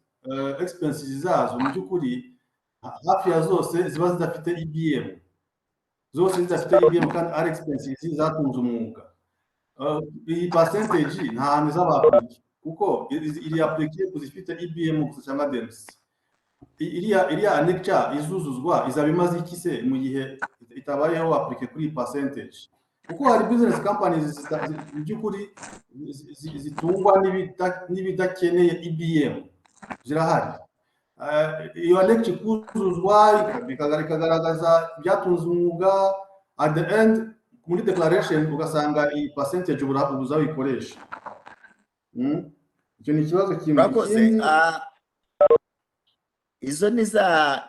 expenses zazo mu by'ukuri hafi ya zose ziba zidafite IBM. Zose zidafite IBM kandi ari expenses zatunze umwuga. Iyi percentage nta hantu z'abaplike, kuko iri applique kuzifite IBM gusa cyangwa DMC. Iriya annexa izuzuzwa izaba imaze iki se mu gihe itabayeho applique kuri percentage? Kuko hari business companies by'ukuri zitungwa n'ibidakeneye IBM zirahari. Iyo annexa kuzuzwa ikagaragaza byatunze umwuga, at the end muri declaration ugasanga iyi percentage ubuza uyikoresha. Icyo ni ikibazo kimwe. Izo ni za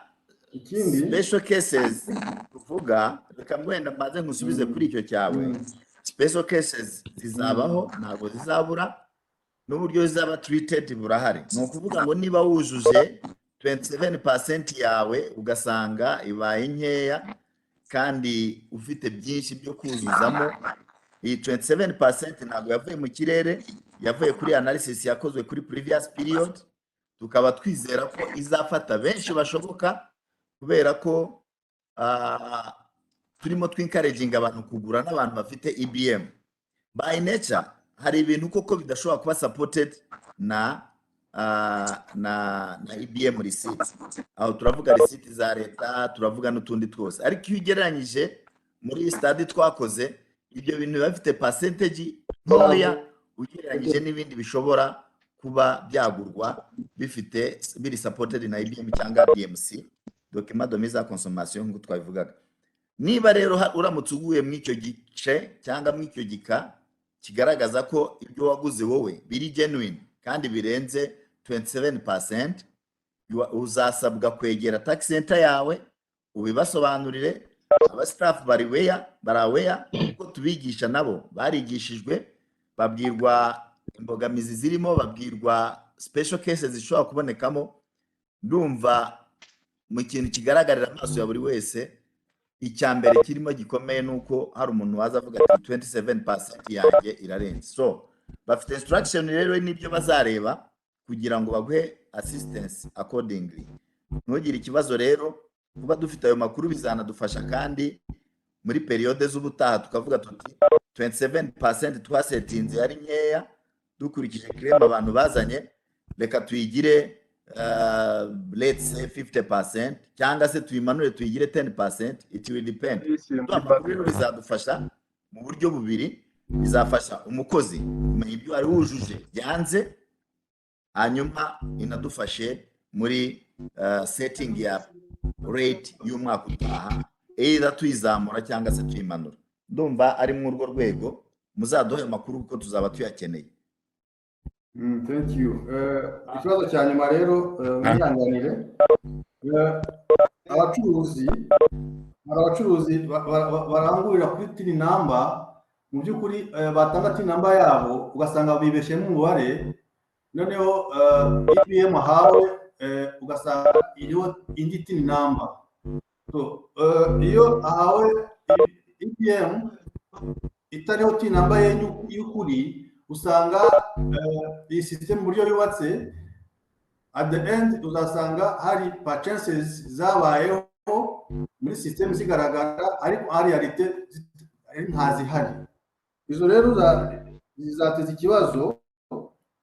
special cases tuvuga, reka wenda mbanze nkusubize kuri icyo cyawe. Special cases zizabaho, ntabwo zizabura, n'uburyo zizaba treated burahari. Ni ukuvuga ngo niba wujuje 27% yawe ugasanga ibaye nkeya kandi ufite byinshi byo kuzuzamo, iyi 27% ntabwo yavuye mu kirere, yavuye kuri analysis yakozwe kuri previous period. Tukaba twizera ko izafata benshi bashoboka, kubera ko turimo twincouraging abantu kugura n'abantu bafite IBM. By nature hari ibintu koko bidashobora kuba supported na IBM receipts. Aho turavuga receipts za leta, turavuga n'utundi twose, ariko iyo ugereranyije muri study twakoze, ibyo bintu biba bifite percentage ntoya ugereranyije n'ibindi bishobora kuba byagurwa biri supported na IBM cyangwa DMC, document de mise en consommation nk'uko twabivugaga. Niba rero uramutse uguye mu icyo gice cyangwa mu icyo gika kigaragaza ko ibyo waguze wowe biri genuine kandi birenze 27%, uzasabwa kwegera tax center yawe ubibasobanurire. Aba staff bari aware kuko tubigisha nabo barigishijwe, babwirwa imbogamizi zirimo, babwirwa special cases zishobora kubonekamo. Ndumva mu kintu kigaragarira amaso ya buri wese, icyambere kirimo gikomeye nuko hari umuntu waza avuga ati 27% yanjye irarenze. So bafite instruction rero n'ibyo bazareba kugira ngo baguhe assistance accordingly. Ntugire ikibazo rero, kuba dufite ayo makuru bizanadufasha kandi muri periode z'ubutaha tukavuga tuti 27% twasetinze yari nkeya dukurikije claim abantu bazanye, reka tuyigire let's say 50% cyangwa se tuyimanure tuyigire 10%. It will depend. Amakuru bizadufasha mu buryo bubiri. Bizafasha umukozi kumenya ibyo ari wujuje byanze, hanyuma inadufashe muri setting ya rate y'umwaka utaha, either tuyizamura cyangwa se tuyimanura. Ndumva ari mu urwo rwego muzaduhe amakuru kuko tuzaba tuyakeneye. Thank you. Ikibazo cya nyuma rero mwihanganire, abacuruzi barangurira kuri tini namba, mu by'ukuri batanga tini namba yabo ugasanga bibeshye n'umubare, noneho IBM hawe ugasanga iriho indi tini namba. So iyo ahawe IBM itariho tini namba ye y'ukuri, usanga iyi system buryo yubatse, at the end uzasanga hari purchases zabayeho muri system zigaragara, ariko ari realite ntazihari. Izo rero zizateza ikibazo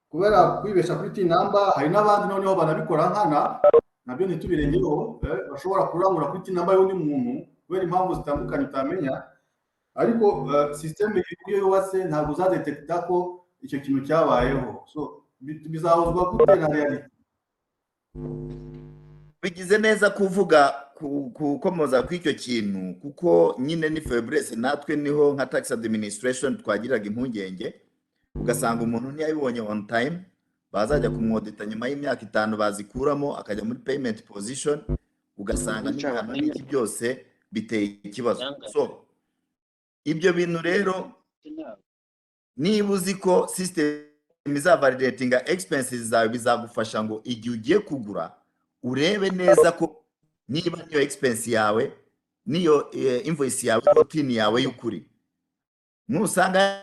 kubera kwibesha kuri tini namba. Hari n'abandi noneho banabikora nkana, nabyo ntitubirengeho, bashobora kurangura kuri tini namba y'undi muntu kubera impamvu zitandukanye utamenya, ariko system iyo yubatse ntabwo uzadetekta ko icyo kintu cyabayeho. So bizahuzwa gute na reality? Bigize neza kuvuga kukomoza ku icyo kintu, kuko nyine ni faiblesse natwe niho nka tax administration twagiraga impungenge. Ugasanga umuntu ntiyabibonye on time, bazajya kumwodita nyuma y'imyaka 5 bazikuramo akajya muri payment position, ugasanga n'ibihano n'iki byose biteye ikibazo. So ibyo bintu rero, niba uzi ko system izavalidatinga expenses zawe, bizagufasha ngo igihe ugiye kugura urebe neza ko niba niyo expense yawe niyo invoice yawe tini yawe y'ukuri. Nusanga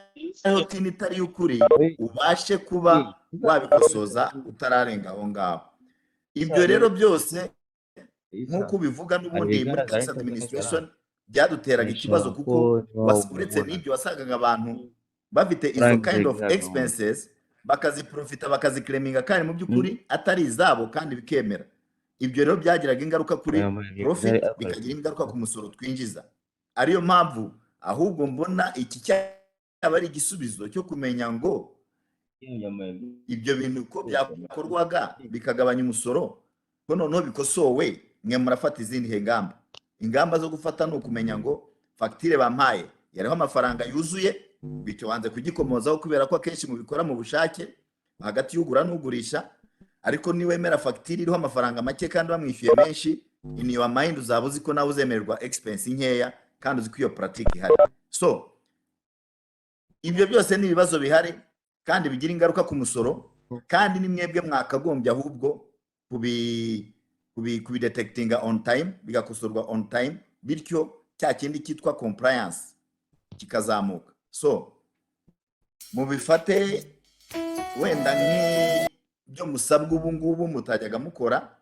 tini itari y'ukuri, ubashe kuba wabikosoza utararenga aho ngaho. Ibyo rero byose nk'uko bivuga n'ubundi muri tax administration byaduteraga ikibazo, kuko uretse n'ibyo wasangaga abantu bafite izo kind of expenses bakaziprofita bakaziclaiminga kandi mu by'ukuri atari izabo kandi bikemera. Ibyo rero byagiraga ingaruka kuri profit, bikagira ingaruka ku musoro twinjiza. Ariyo mpamvu ahubwo mbona iki cyaba ari igisubizo cyo kumenya ngo ibyo bintu ko byakorwaga bikagabanya umusoro, ko noneho bikosowe, mwe murafata izindi ingamba zo gufata. No kumenya ngo facture bampaye yariho amafaranga yuzuye, bityo wanze kugikomozaho kubera ko akenshi mubikora mu bushake hagati y'ugura n'ugurisha. Ariko niwemera facture iriho amafaranga make kandi bamwishyuye menshi, in your mind uzaba uzi ko nawe uzemererwa expense nkeya kandi uzi ko iyo pratique ihari. So ibyo byose ni ibibazo bihari kandi bigira ingaruka ku musoro, kandi ni mwebwe mwakagombye ahubwo kubidetekitinga on time, bigakosorwa on time, bityo cya kindi cyitwa compliance kikazamuka. So mubifate wenda nk'ibyo musabwa ubu ngubu mutajyaga mukora,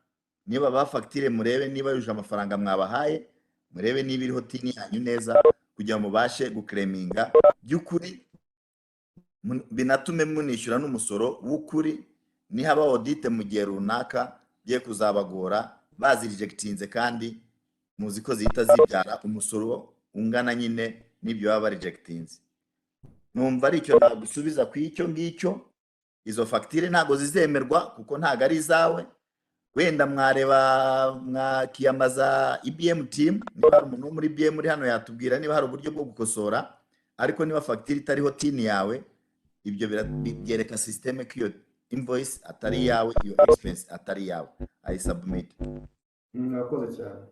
niba ba fagitire murebe niba yuje amafaranga mwabahaye, murebe niba iriho tini yanyu neza kugira ngo mubashe gukereminga by'ukuri, binatume munishyura n'umusoro w'ukuri. Nihaba audite mu gihe runaka bye kuzabagora bazirijegitinze, kandi muzi ko zihita zibyara umusoro ungana nyine n'ibyo baba barijegitinze. Numva ari icyo nagusubiza ku icyo ngicyo. Izo fagitire ntago zizemerwa kuko ntago ari izawe. Wenda mwareba mwakiyamaza IBM team, niba hari umuntu wo muri IBM uri hano yatubwira niba hari uburyo bwo gukosora, ariko niba fagitire itariho tini yawe, ibyo byereka systeme ko iyo invoice atari yawe, iyo expense atari yawe. I submit. Mwakoze cyane.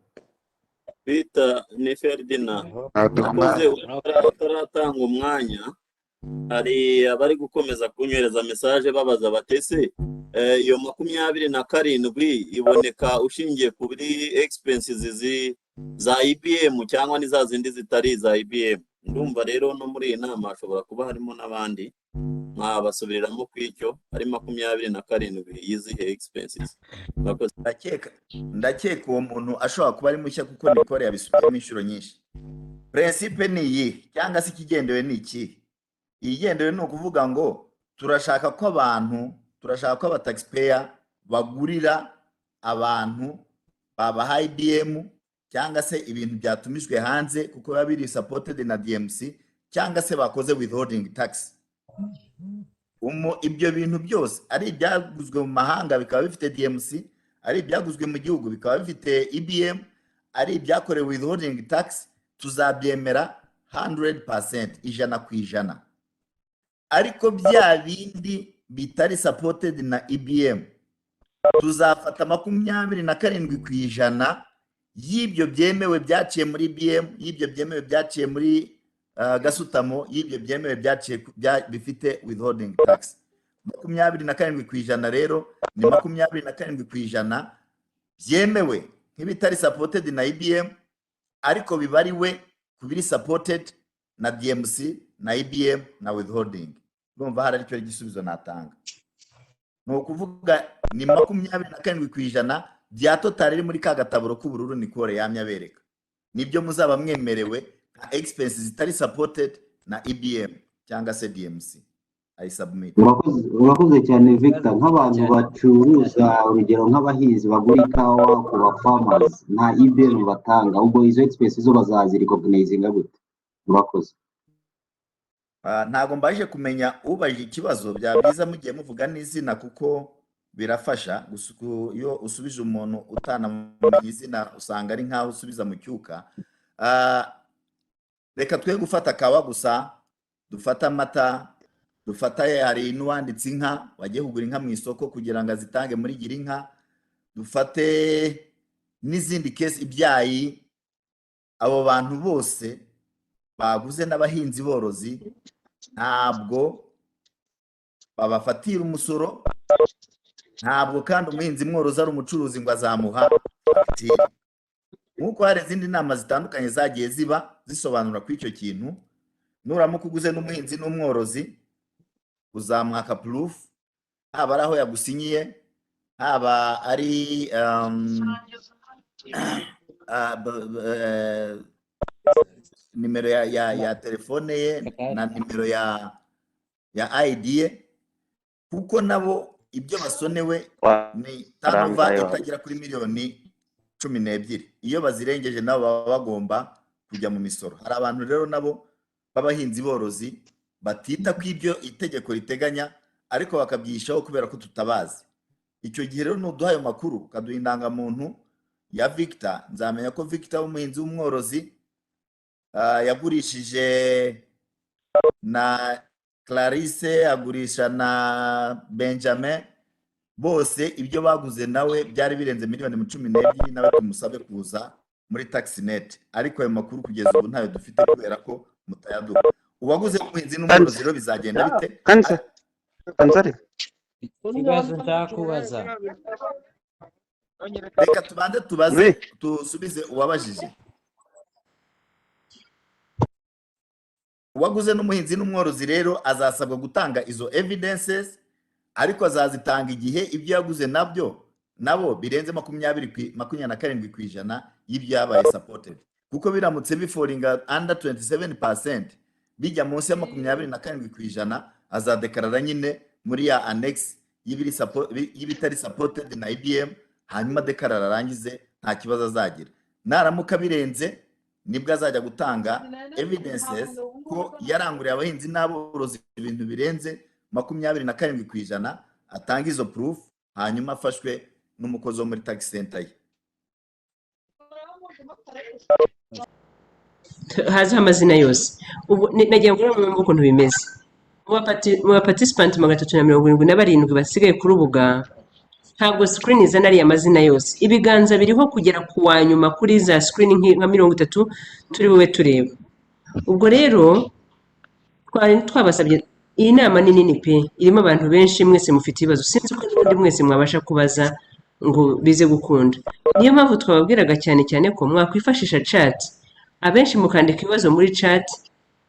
Bita ni Ferdinand. Akoze utaratanga umwanya, hari abari gukomeza kunywereza message babaza batese iyo 27 iboneka ushingiye kuri expenses za IBM cyangwa ni za zindi zitari za IBM. Ndumva rero no muri iyi nama ashobora kuba harimo n'abandi mwabasubiriramo kw'icyo ari 27 yizihe expenses. Ndakeka uwo muntu ashobora kuba ari mushya kuko Nicole yabisubiyemo inshuro nyinshi. Principe ni iyi cyangwa se ikigendewe ni iki? Ikigendewe ni ukuvuga ngo turashaka ko aba taxpayer bagurira abantu babaha IBM cyangwa se ibintu byatumijwe hanze kuko biba biri supported na DMC, cyangwa se bakoze withholding tax. Ibyo bintu byose ari ibyaguzwe mu mahanga bikaba bifite DMC, ari ibyaguzwe mu gihugu bikaba bifite IBM, ari ibyakorewe withholding tax, tuzabyemera 100%, 100%. Ariko bya bindi bitari supported na IBM tuzafata 27% y'ibyo byemewe byaciye muri IBM, y'ibyo byemewe byaciye muri gasutamo, y'ibyo byemewe byaciye bifite withholding tax. 27% rero ni 27% byemewe nk'ibitari supported na IBM, ariko bibariwe kubiri supported na DMC na IBM na withholding. Urumva hari icyo gisubizo natanga. No kuvuga ni 27% bya total iri muri ka gataburo k'ubururu Nicole yamye abereka. Nibyo muzaba mwemerewe nka expenses zitari supported na IBM cyangwa se DMC. I submit. Urakoze cyane Victor. Nk'abantu bacuruza urugero nk'abahinzi bagura ikawa ku ba farmers nta IBM batanga, ubwo izo expenses zo bazaziricognizinga gute? Urakoze. Ntago mbaje kumenya ubaje ikibazo, byabiza mugiye muvuga n'izina kuko birafasha. Iyo usubije umuntu utanamenye izina usanga ari nkaho usubiza mu cyuka. Reka twe gufata kawa gusa, dufata amata, dufata hari n'uwanditse inka wagiye kugura inka mu isoko kugira ngo azitange muri gira inka, dufate n'izindi case ibyayi. Abo bantu bose baguze n'abahinzi borozi ntabwo babafatira umusoro, ntabwo kandi umuhinzi mworozi ari umucuruzi ngo azamuha fagitire. Nkuko hari izindi nama zitandukanye zagiye ziba zisobanura ku icyo kintu, nuramuka uguze n'umuhinzi n'umworozi uzamwaka proof, haba ari aho yagusinyiye, haba ari nimero ya telefone ye na nimero ya ID ye, kuko nabo ibyo basonewe ni turnover itagera kuri miliyoni 12. Iyo bazirengeje nabo baba bagomba kujya mu misoro. Hari abantu rero nabo b'abahinzi borozi batita ku ibyo itegeko riteganya, ariko bakabyishaho kubera ko tutabazi. Icyo gihe rero nuduha ayo makuru kaduha indangamuntu ya Victor, nzamenya ko Victor w'umuhinzi w'umworozi yagurishije na Clarisse, agurisha na Benjamin, bose ibyo baguze nawe byari birenze miliyoni 12, nawe tumusabe kuza muri tax net, ariko ayo makuru kugeza ubu ntayo dufite kubera ko mutayaduha. Uwaguze n'umuhinzi n'umworozi rero bizagenda bite? Kanzari ikibazo ntakubaza Reka tubanze tubaze tusubize uwabajije. Uwaguze n'umuhinzi n'umworozi rero azasabwa gutanga izo evidences, ariko azazitanga igihe ibyo yaguze nabo birenze 27% y'ibyo yabaye supported, kuko biramutse biforinga under 27% bijya munsi ya 27% azadekarara nyine muri ya annex y'ibitari supported na IBM, hanyuma dekarara arangize nta kibazo azagira. Naramuka birenze nibwo azajya gutanga evidences ko yaranguriye abahinzi n'aborozi ibintu birenze 27%, atanga izo proof, hanyuma afashwe n'umukozi wo muri tax center ye. haza amazina yose. Ubu nagiye ngura mu ukuntu bimeze. Mu participant 377 basigaye ku rubuga, ntabwo screen izana ari amazina yose. Ibiganza biriho kugera ku wa nyuma kuri za screen nka 30 turi bube tureba. Ubwo rero twabasabye, iyi nama ni nini pe, irimo abantu benshi, mwese mufite ibibazo, sinzi ko n'ubundi mwese mwabasha kubaza ngo bize gukunda. Niyo mpamvu twababwiraga cyane cyane ko mwakwifashisha chat, abenshi mukandika ibibazo muri chat,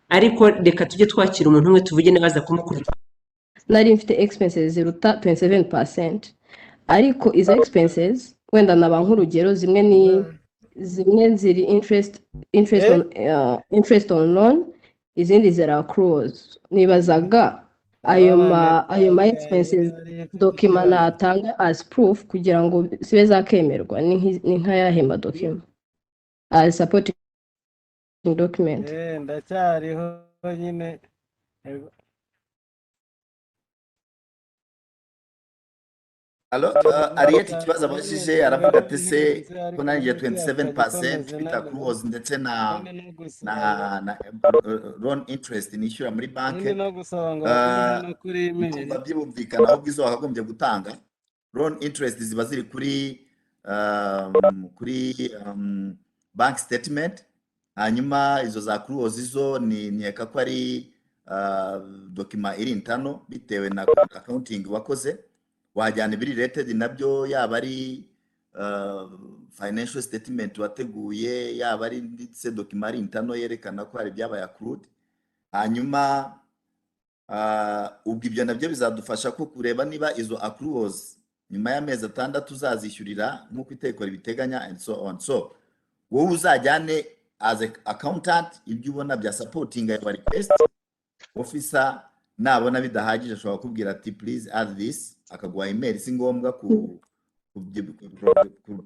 ariko reka tujye twakira umuntu umwe tuvuge nabaza kumukurikira. Nari mfite expenses ziruta 27%, ariko izo expenses wenda naba nk'urugero, zimwe ziri interest on loan, izindi ziri accruals. Nibazaga ayo ma expenses document natanga as proof kugira ngo sibe zakemerwa, ni nk'ayahemba document as supporting document. Ndacyariho nyine. Ariet ikibazo abajije aravuga ati se ko nanjye 27% bita accruals ndetse na loan interest nishyura muri banke, byumvikana ahubwo izo wakagombye gutanga loan interest ziba ziri kuri bank statement, hanyuma izo za accruals izo nkeka ko ari document iri intano bitewe na accounting wakoze. Wajyana ibiri related nabyo, yaba ari financial statement wateguye, yaba ari ndetse document intano yerekana ko hari byabaye accrued. Hanyuma ubwo ibyo nabyo bizadufasha ko kureba niba izo accruals nyuma y'amezi 6 uzazishyurira nk'uko itegeko ribiteganya and so on. So wowe uzajyane as a accountant ibyo ubona bya supporting your request, officer nabona bidahagije ashobora kubwira ati please add this, akaguha email, si ngombwa ku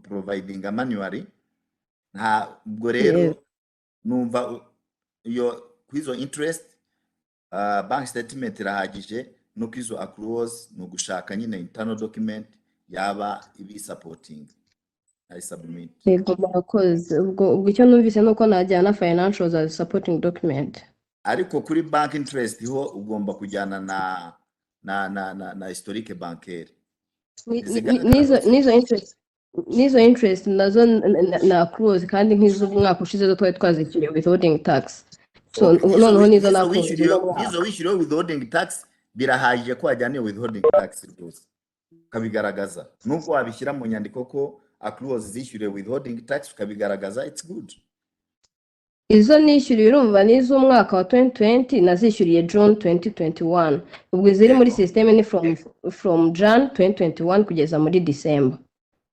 providing manually. Ubwo rero numva iyo kwizo interest bank statement irahagije, no kwizo accruals no gushaka nyine internal document yaba ibi supporting I submit. Yego murakoze. Ubwo icyo numvise nuko najyana financials as supporting document. Ariko kuri bank interest ho ugomba kujyana na historique bancaire. Nizo interest nazo na accruals, kandi nk'izo mwaka ushize zo twari twazikiriye withholding tax. So noneho nizo nakunze. Nizo wishyuriwe withholding tax birahagije ko wajyaniye withholding tax rwose ukabigaragaza. Nubwo wabishyira mu nyandiko ko accruals zishyuriwe withholding tax ukabigaragaza, it's good. Izo nishyuriye urumva nizo umwaka wa 2020 nazishyuriye June 2021. Ubwo ziri muri system ni from Jan 2021 kugeza muri December.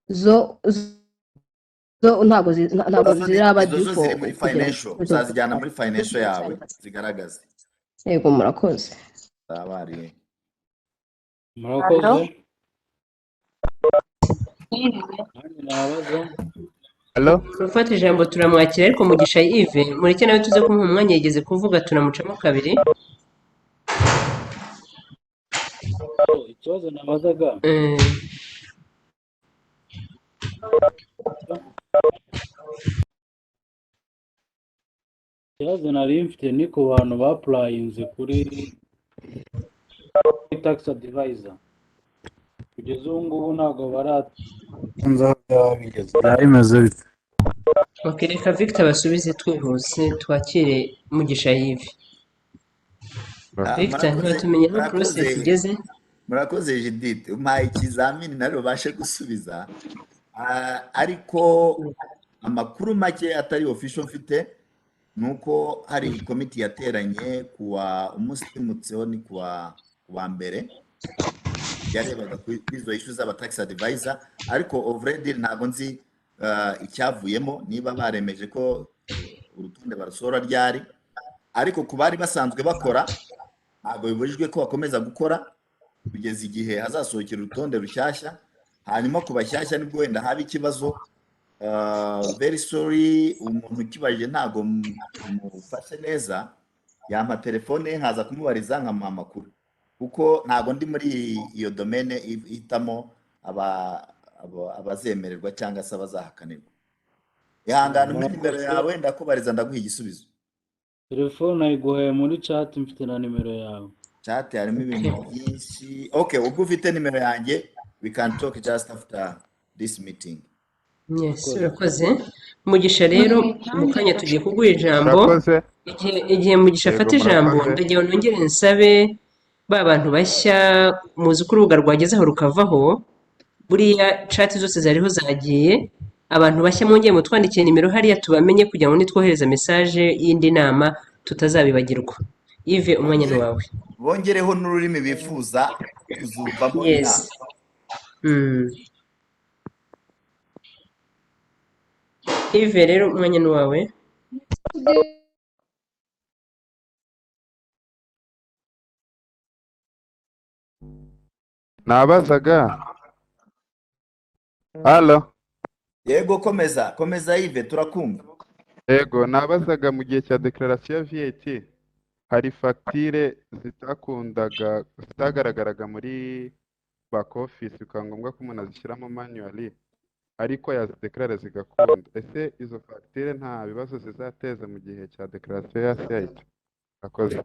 Zo ntabwo ziraba default muri financial, uzazijyana muri financial yawe zigaragaza. Yego murakoze. Abari murakoze. Hello? Ufata ijambo turamwakira, ariko Mugisha Yves mureke nawe tuze kumuha umwanya yigeze kuvuga, tunamucamo kabiri. Ikibazo nabazaga ikibazo nari mfite ni ku bantu bapurayinze kuri tax advisor, kugeza ubu ngubu ntabwo baratunze aho byaba bigeze, byaba bimeze bite? Okay, reka Victor basubize twihuse twakire Mugisha Yves. Victor ntibatumenye aho process igeze. Murakoze Judith, umpaye ikizamini nari ubashe gusubiza. Ariko amakuru make atari official mfite nuko hari komite yateranye kuwa umusimutseho ni kuwa mbere yarebaga kuri izo issues z'aba tax advisor, ariko already ntabwo nzi icyavuyemo niba baremeje ko urutonde barusora ryari, ariko ku bari basanzwe bakora ntabwo bibujijwe ko bakomeza gukora kugeza igihe hazasohokera urutonde rushyashya. Hanyuma ku bashyashya nibwo wenda haba ikibazo. Very sorry, umuntu ukibajije ntabwo mufashe neza, yampa telefone ye nkaza kumubariza nkamuha amakuru, kuko ntabwo ndi muri iyo domene ihitamo abazemererwa cyangwa se abazahakanirwa. Ihangane umpe nimero yawe ndakubariza ndaguha igisubizo. Telefone ayiguhaye muri chat, mfite na nimero yawe. Chat harimo ibintu byinshi. Okay, ubwo ufite nimero yanjye we can talk just after this meeting. Yes, urakoze. Mugisha rero mu kanya tugiye kuguha ijambo. Igihe Mugisha afata ijambo ndagiye nongere nsabe ba bantu bashya muzi ko urubuga rwagezeho rukavaho, buriya chat zose zariho zagiye, abantu bashya mwongeye mutwandikiye nimero hariya tubamenye kugira ngo nitwohereza message y'indi nama tutazabibagirwa. Yves, umwanya ni wawe. Bongereho n'ururimi bifuza kuzumvamo inama. Yes. Yves rero umwanya ni wawe. Nabazaga. Halo. Yego komeza Yves turakumva. Yego nabazaga mu gihe cya declaration ya VAT hari facture zitagaragaraga muri back office, bikaba ngombwa ko umuntu azishyiramo manually ariko yazideclare zigakunda. Ese izo facture nta bibazo zizateza mu gihe cya declaration ya CIT? Akoze.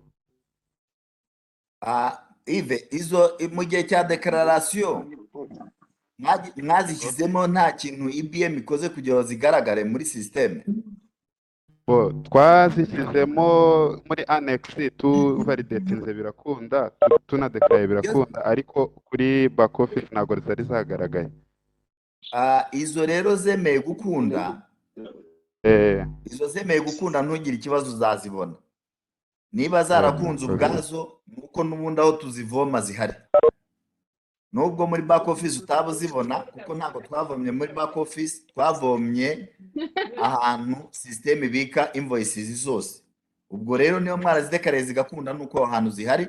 Yves, izo mu gihe cya declaration mwazishyizemo nta kintu IBM ikoze kugira ngo zigaragare muri system? Twazishyizemo muri annex tuvalidatinze birakunda, tunadeclare birakunda, ariko kuri back office ntabwo zari zagaragaye. Izo rero zemeye gukunda, izo zemeye gukunda ntugire ikibazo uzazibona. Niba zarakunze ubwazo nuko n'ubundi aho tuzivoma zihari. Nubwo muri back office utabuzibona kuko ntabwo twavomye muri back office, twavomye ahantu system ibika invoices zose. Ubwo rero niyo mwarazidekare zigakunda nuko ahantu zihari,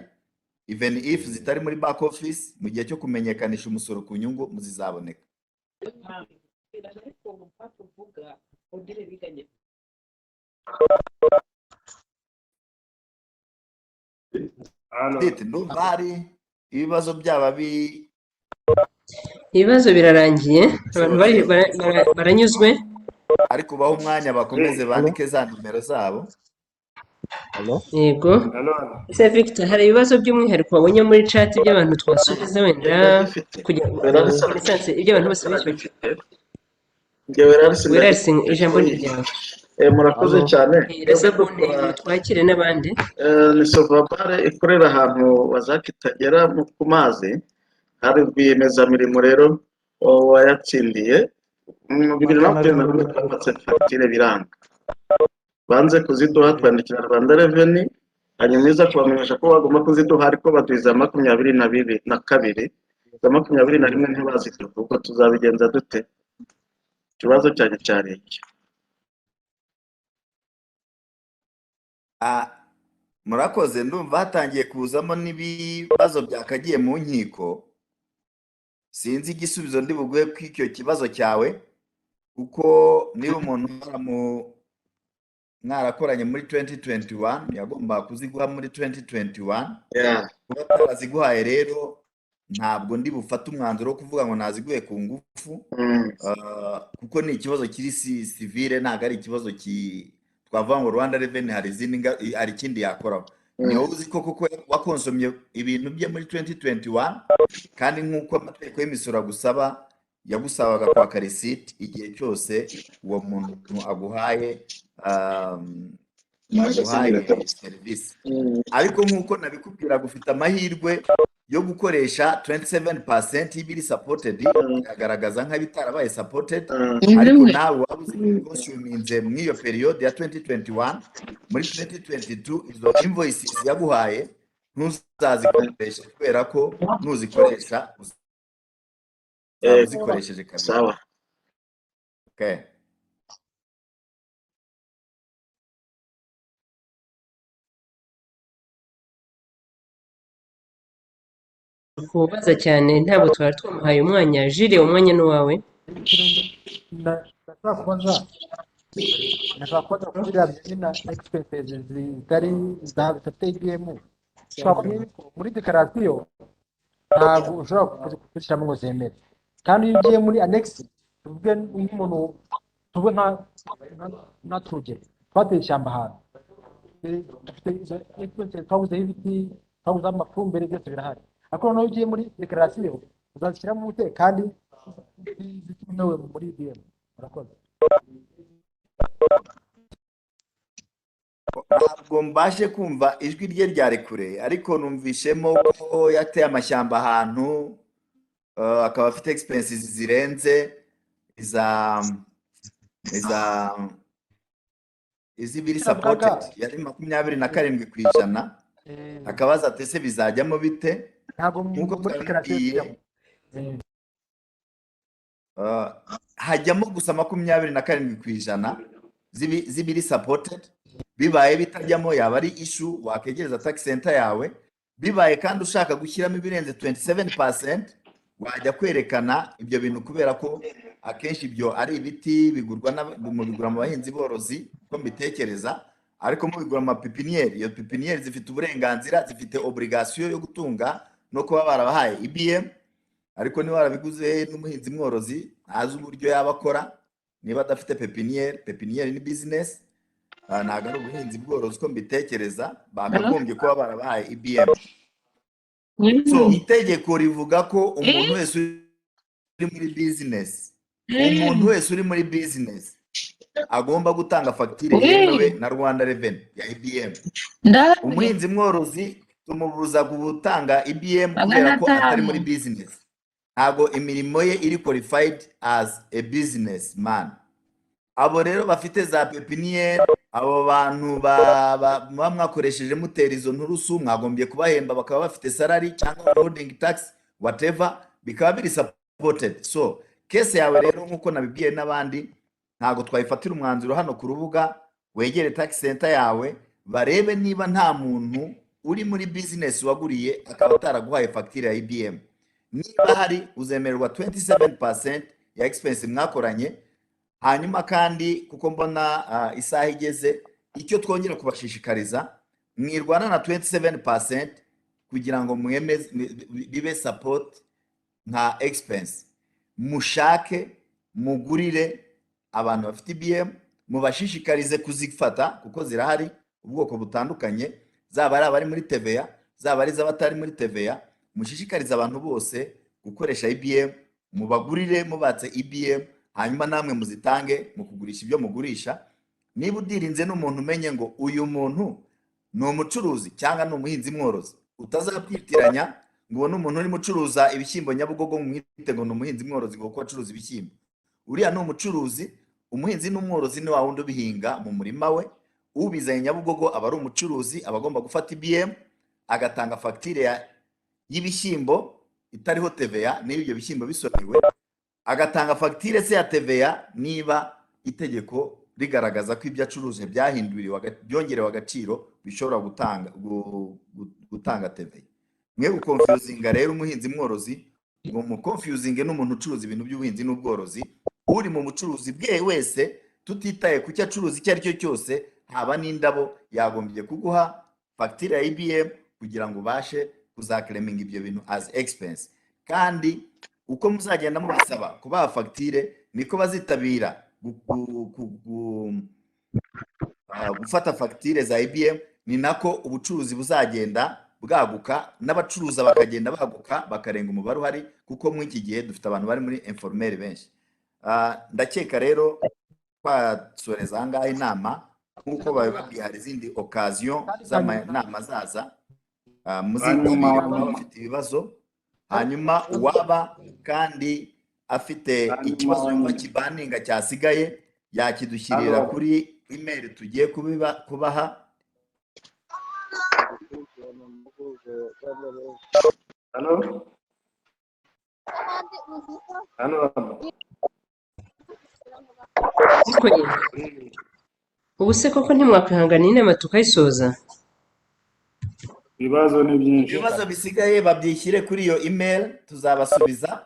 even if zitari muri back office, mu gihe cyo kumenyekanisha umusoro ku nyungu muzizaboneka. Ndumva hari ibibazo byaba ibibazo birarangiye, abantu baranyuzwe, ariko baho umwanya bakomeze bandike za nimero zabo. Yego. Ese Victor, hari ibibazo by'umwihariko wabonye muri chat by'abantu twasubiza wenda kugira ngo ibyo abantu bose bishyure? Ijambo ni ryawe. Murakoze cyane. Twakire n'abandi. Ni Sovabare ikorera ahantu wazakitagera ku mazi, hari rwiyemezamirimo rero wayatsindiye mu 2021 twafatse fagitire biranga, banze kuziduha twandikira Rwanda Revenue, hanyuma iza kubamenyesha ko bagomba kuziduha ariko baduhiza 22 za 21 ntibaziduha. Ubwo tuzabigenza dute? Ikibazo cyane cyane iki. Murakoze, ndumva hatangiye kuzamo n'ibibazo byakagiye mu nkiko. Sinzi igisubizo ndi buguhe kw'icyo kibazo cyawe, kuko niba umuntu mwarakoranye muri 2021 yagomba kuziguha muri 2021. Kuba ataraziguhaye rero ntabwo ndi bufate umwanzuro wo kuvuga ngo naziguhe ku ngufu, kuko ni ikibazo kiri civile, ntabwo ari ikibazo twavuga ngo Rwanda Revenue hari ikindi yakoraho. Ni wowe uzi koko wakonsomye ibintu bye muri 2021, kandi nk'uko amategeko y'imisoro agusaba yagusabaga kwaka receipt igihe cyose uwo muntu aguhaye serivisi. Ariko nk'uko nabikubwira ufite amahirwe yo gukoresha 27% y'ibiri supported, biragaragaza nk'abitarabaye supported, ariko nawe waba uzikonsuminze muri iyo periode ya 2021, muri 2022 izo invoices yaguhaye ntuzazikoresha, kubera ko nuzikoresha uzaba uzikoresheje kabiri. Sawa. Okay. kubaza cyane ntabwo twari twamuhaye umwanya. Jire, umwanya ni uwawe. ndashaka kubaza kuri biriya byina expenses zidafite IBM. ushobora kumenya ko muri dekarasiyo ntabwo ushobora kuzishyiramo ngo zemere, kandi iyo ugiye muri annex tuvuge nk'umuntu tuvuge nka turugero twateye ishyamba ahantu dufite izo expenses, twabuzeho ibiti, twabuzeho amafumbire, byose birahari. ariko noneho ugiye muri dekarasiyo uzazishyiramo umute kandi zitumewe muri IBM. murakoze. Ntabwo mbashe kumva ijwi rye ryari kure, ariko numvishemo ko yateye amashyamba ahantu, akaba afite expenses zirenze izibiri supported yari 27%. akabaza ati ese bizajyamo bite? Nkuko twabibwiye hajyamo gusa 27% zibiri supported. Bibaye bitajyamo yaba ari issue, wakegereza tax center yawe. Bibaye kandi ushaka gushyiramo ibirenze 27%, wajya kwerekana ibyo bintu, kubera ko akenshi ibyo ari ibiti bigurwa mu bahinzi borozi ko mbitekereza, ariko mu bigura amapipiniere. Iyo pipiniere zifite uburenganzira, zifite obligation yo gutunga no kuba barabahaye IBM, ariko niba warabiguze n'umuhinzi mworozi ntazi uburyo yabakora niba adafite pepiniere ni business, ntabwo ari ubuhinzi bworozi ko mbitekereza, bakagombye kuba barabahaye IBM. So itegeko rivuga ko umuntu wese uri muri business agomba gutanga fagitire yemewe na Rwanda Revenue ya IBM. Umuhinzi mworozi tumubuza gutanga IBM kubera ko atari muri business, ntabwo imirimo ye iri qualified as a business man. Abo rero bafite za pepiniere, abo bantu mwakoresheje mutera izo nturusu, mwagombye kubahemba bakaba bafite salary cyangwa holding tax whatever, bikaba biri supported. So case yawe rero nkuko nabibwiye n'abandi, ntabwo twayifatira umwanzuro hano ku rubuga. Wegere tax center yawe barebe niba nta muntu uri muri business waguriye akaba ataraguhaye fagitire ya IBM. Niba hari uzemererwa 27% ya expense mwakoranye. Hanyuma kandi kuko mbona isaha igeze, icyo twongera kubashishikariza, mwirwana na 27% kugira ngo mwemeze bibe support nka expense. Mushake mugurire abantu bafite IBM, mubashishikarize kuzifata kuko zirahari ubwoko butandukanye, zaba ari abari muri TVA, zaba ari z'abatari muri TVA. Mushishikarize abantu bose gukoresha IBM, mubagurire mubatse IBM, hanyuma namwe muzitange mu kugurisha ibyo mugurisha. Niba udirinze n'umuntu umenye ngo uyu muntu ni umucuruzi cyangwa ni umuhinzi mworozi, utazakwitiranya ngo ubone umuntu uri mucuruza ibishyimbo Nyabugogo mwite ngo ni umuhinzi mworozi ngo kuko acuruza ibishyimbo. Uriya ni umucuruzi. Umuhinzi n'umworozi ni wa wundi ubihinga mu murima we. Ubizanye Nyabugogo aba ari umucuruzi, aba agomba gufata IBM agatanga fagitire y'ibishyimbo itariho TVA niba ibyo bishyimbo bisonewe, agatanga fagitire se ya TVA niba itegeko rigaragaza ko ibyo acuruje byongerewe agaciro bishobora gutanga TVA. Mwe gukonfuzinga rero umuhinzi mworozi ngo mukonfuzinge n'umuntu ucuruza ibintu by'ubuhinzi n'ubworozi. Uri mu bucuruzi bwe wese, tutitaye ku cyo acuruza icyo ari cyo cyose, haba n'indabo, yagombye kuguha fagitire ya IBM kugira ngo ubashe kuzaklaminga ibyo bintu as expense. Kandi uko muzagenda mubasaba kubaha fagitire, niko bazitabira gufata fagitire za IBM, ni nako ubucuruzi buzagenda bwaguka n'abacuruza bakagenda baguka bakarenga umubare uhari kuko muri iki gihe dufite abantu bari muri informel benshi. Ndakeka rero twasoreza aha ngaha inama nk'uko babibabwiye hari izindi occasion z'amanama zaza muzitabire baba bafite ibibazo, hanyuma uwaba kandi afite ikibazo yumva kibaninga cyasigaye yakidushyirira kuri email tugiye kubaha. Hano ubu se koko ntimwakwihanganira inama tukayisoza? ibibazo ni byinshi. Ibibazo bisigaye babyishyire kuri iyo email tuzabasubiza,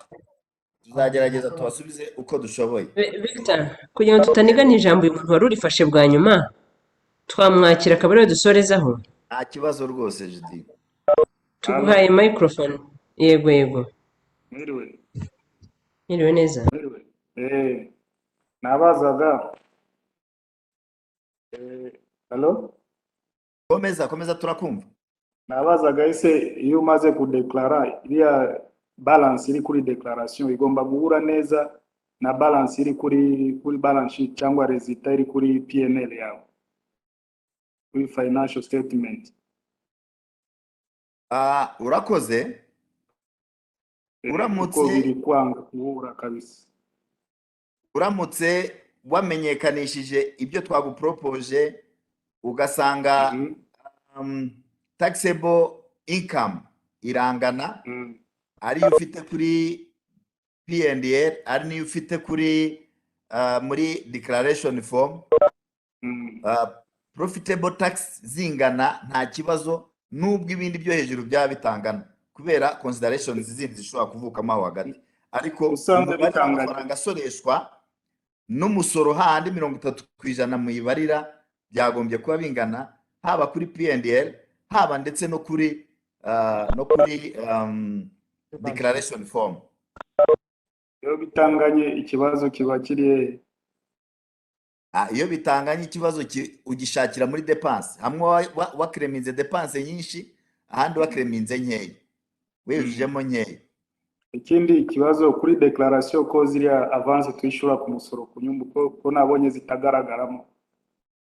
tuzagerageza tubasubize uko dushoboye. Victor, kugira ngo tutanigana ijambo uyu muntu wari urifashe bwa nyuma twamwakira akaba ariwe dusorezaho. Nta kibazo rwose Judy. Tuguhaye microphone. Yego. Mwiriwe neza. Nabazaga Hello? Komeza turakumva. Nabazaga ese iyo umaze kudeklara iriya balance iri kuri declaration igomba guhura neza na balance iri kuri balance sheet cyangwa resultat iri kuri P&L yawe, kuri financial statement. Urakoze. Uko biri kwanga guhura kabisa. Uramutse wamenyekanishije ibyo twagupropose ugasanga taxable income irangana, ari ufite kuri P&L ari niyo ufite kuri muri declaration form, profitable tax zingana nta kibazo, nubwo ibindi byo hejuru byaba bitangana kubera considerations zindi zishobora kuvukamo aho hagati, ariko umubare w'amafaranga asoreshwa n'umusoro handi 30% mu ibarira byagombye kuba bingana, haba kuri P&L haba ndetse no kuri declaration form. Iyo bitanganye ikibazo kiba kiri iyo bitanganye ikibazo ugishakira muri dépense, hamwe wakreminze dépense nyinshi ahandi wakreminze nkeya, wejejemo nkeya. Ikindi kibazo kuri declaration ko ziriya avance twishura ku musoro ku nyungu ko nabonye zitagaragaramo.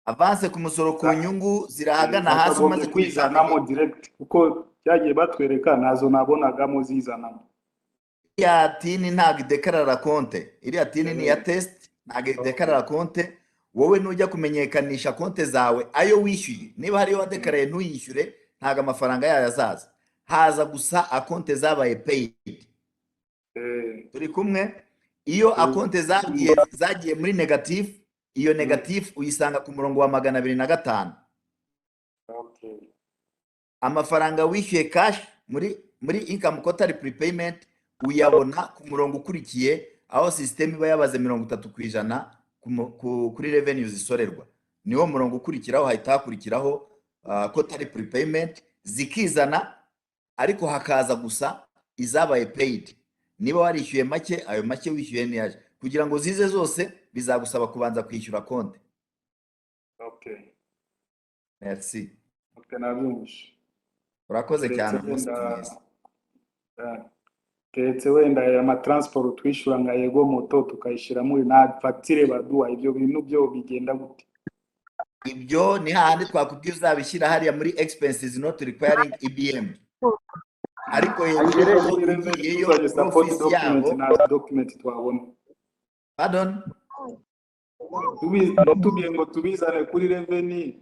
Avance ku musoro ku nyungu zirahagana hasi umaze kwizanamo direct kuko cyagiye batwereka nazo nabonagamo zizanamo. Ya tini ntabwo dekarara konte, iriya tini ni ya test ntabwo dekarara konte. Wowe nujya kumenyekanisha konte zawe ayo wishyuye, niba hariyo wadekaraye ntuyishyure ntabwo amafaranga yayo azaza, haza gusa akonte zabaye paid. Turi kumwe. Iyo akonte zagiye muri negative, iyo negative uyisanga ku murongo wa 205. Amafaranga wishyuye cash muri income quarterly prepayment uyabona ku murongo ukurikiye aho system iba yabaze 30% kuri revenue zisorerwa, niwo murongo ukurikiraho hahita hakurikiraho quarterly prepayment zikizana, ariko hakaza gusa izabaye paid. Niba warishyuye make, ayo make wishyuye niyaje, kugira ngo zize zose bizagusaba kubanza kwishyura konte. Merci. Nabyumvise. Urakoze cyane umunsi mwiza. Keretse wenda ya transport twishura nka yego moto tukayishira muri na facture baduha, ibyo bintu byo bigenda gute? Ibyo ni hahandi twakubwiye uzabishyira hariya muri expenses not requiring EBM. Ariko yeyo support document na document twabona. Pardon? Tubiye ngo tubizane kuri revenue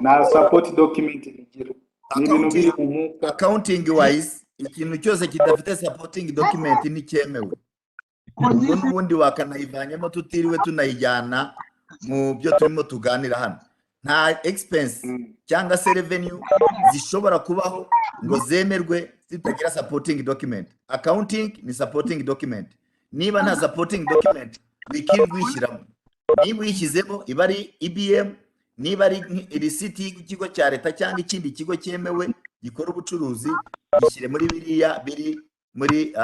na support document bigira. Ni ibintu biri mu accounting wise, ikintu cyose kidafite supporting document ni cyemewe. Ubundi wakanayivanyemo tutiriwe tunayijyana mu byo turimo tuganira hano. Nta expense cyangwa se revenue zishobora kubaho ngo zemerwe zitagira supporting document. Accounting ni supporting document. Niba nta supporting document wikirwa wishyiramo, niba uyishyizemo iba ari EBM, niba ari receipt y'ikigo cya leta cyangwa ikindi kigo cyemewe gikora ubucuruzi, gishyire muri biriya biri muri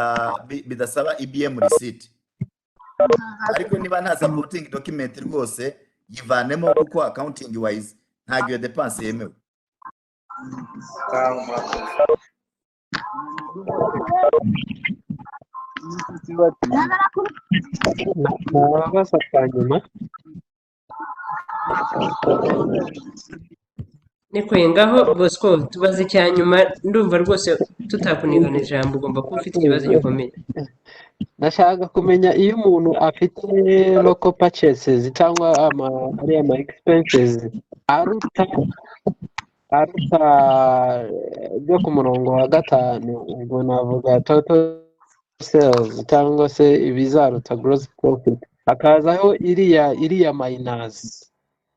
bidasaba EBM receipt. Ariko niba nta supporting document rwose yivanemo, kuko accounting wise ntabwo iyo dépense yemewe. nababaza kwa nyuma niko ngaho Bosco tubaze icya nyuma ndumva rwose tutakunigana ijambo ugomba kuba ufite ikibazo gikomeye. ndashaka kumenya iyo umuntu afite local purchases cyangwa ariya ama expenses aruta byo ku murongo wa gatanu, ubwo navuga total sales cyangwa se ibizaruta gross profit, hakazaho iriya minus.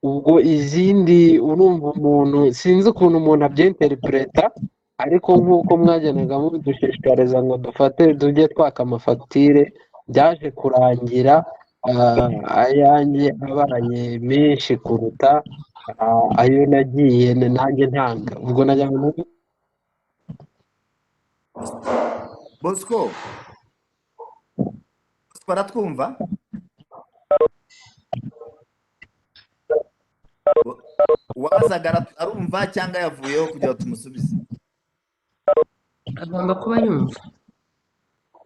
Ubwo izindi urumva umuntu sinzi ukuntu umuntu abyinterpreta, ariko nk'uko mwagenaga mubidushishikariza ngo dufate tujye twaka amafagitire, byaje kurangira ayanjye abaye menshi kuruta ayo nagiye nanjye ntanga. Ubwo najya mu Bosco baratwumva? Uwabazaga arumva cyangwa yavuyeho kugira ngo tumusubize? Agomba kuba yumva.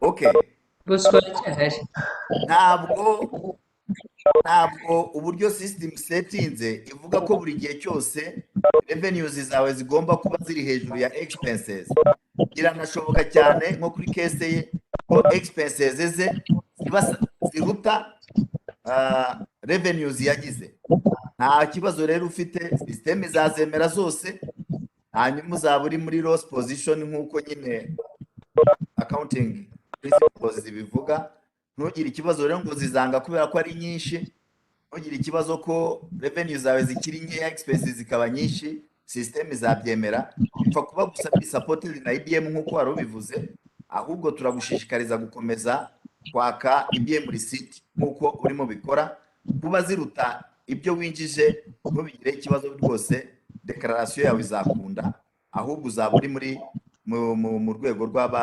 Okay. Bosco aracyahari. Ntabwo uburyo system setinze ivuga ko buri gihe cyose revenues zawe zigomba kuba ziri hejuru ya expenses. Biranashoboka cyane nko kuri case ye ko expenses ze ziruta revenues yagize. Nta kibazo rero ufite, system izazemera zose, hanyuma uzaba uri muri loss position nk'uko nyine accounting principles zibivuga. Ntugire ikibazo rero ngo zizanga kubera ko ari nyinshi, ntugire ikibazo ko revenue zawe zikiri nkeya, expenses zikaba nyinshi, system izabyemera. Bipfa kuba gusa biri supported na IBM nk'uko wari ubivuze, ahubwo turagushishikariza gukomeza kwaka IBM receipt nk'uko urimo bikora, kuba ziruta ibyo winjije. Ntubigire ikibazo rwose, declaration yawe izakunda, ahubwo uzaba uri mu rwego rw'aba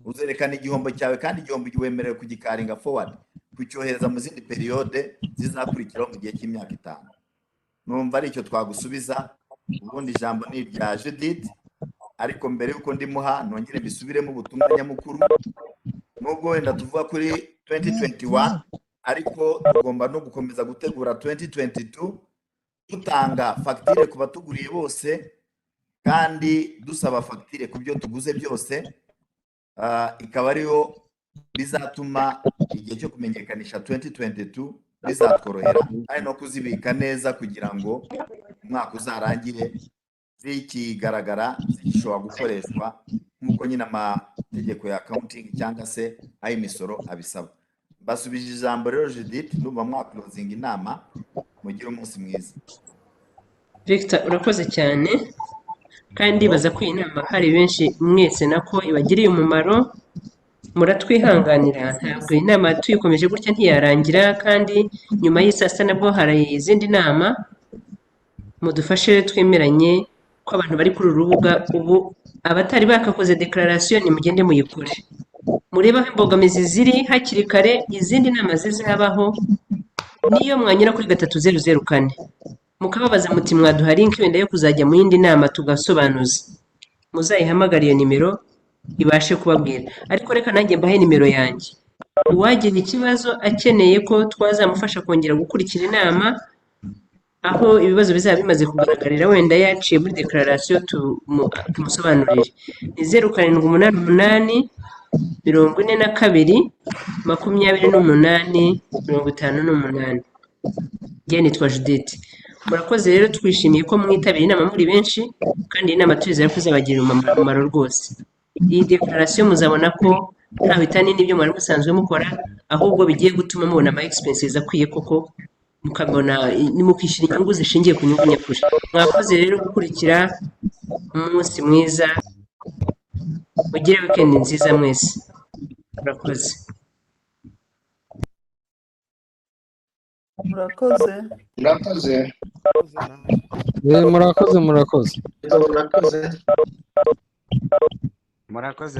uzerekana igihombo cyawe, kandi igihombo wemerewe kugikaringa forward, kucyohereza mu zindi periode zizakurikiraho mu gihe cy'imyaka 5. Numva ari icyo twagusubiza. Ubundi ijambo ni irya Judith, ariko mbere yuko ndimuha nongere bisubiremo ubutumwa nyamukuru. Nubwo wenda tuvuga kuri 2021, ariko tugomba no gukomeza gutegura 2022, dutanga fagitire ku batuguriye bose, kandi dusaba fagitire ku byo tuguze byose. Ikaba ariyo bizatuma igihe cyo kumenyekanisha 2022 bizatworohera, ari no kuzibika neza kugira ngo umwaka uzarangire zikigaragara, zishobora gukoreshwa nk'uko nyine amategeko ya accounting cyangwa se ay'imisoro abisaba. Basubije ijambo rero Judith, ndumva mwakurozinga inama. Mugire umunsi mwiza. Victor urakoze cyane, kandi baza ko iyi nama hari benshi mwese nako ibagiriye umumaro. Muratwihanganira, ntabwo inama tuyikomeje gutya ntiyarangira, kandi nyuma y'isaa sita nabwo hari izindi nama. Mudufashe twemeranye ko abantu bari kuri uru rubuga ubu, abatari bakakoze declaration nimugende muyikore, murebe aho imbogamizi ziri hakiri kare. Izindi nama zizabaho niyo mwanyura kuri 3004 mukababaza muti mwaduha link wenda yo kuzajya mu yindi nama tugasobanuza, muzayihamagara iyo nimero ibashe kubabwira. Ariko reka nanjye mbahe nimero yanjye, uwagira ikibazo akeneye ko twazamufasha kongera gukurikira inama, aho ibibazo bizaba bimaze kugaragarira wenda yaciye muri declaration tumusobanurire. Ni 0788 42 28 58. Njye nitwa Judith. Murakoze rero, twishimiye ko mwitabira inama muri benshi, kandi inama turizera ko izabagirira umumaro rwose. Iyi declaration muzabona ko nta bitani n'ibyo mwari musanzwe mukora, ahubwo bigiye gutuma mubona ama expenses akwiye koko, mukabona nimukishyura inyungu zishingiye ku nyungu nyakuri. Mwakoze rero gukurikira. Umunsi mwiza, mugire weekend nziza mwese. Murakoze. Murakoze. Murakoze. murakoze. Murakoze.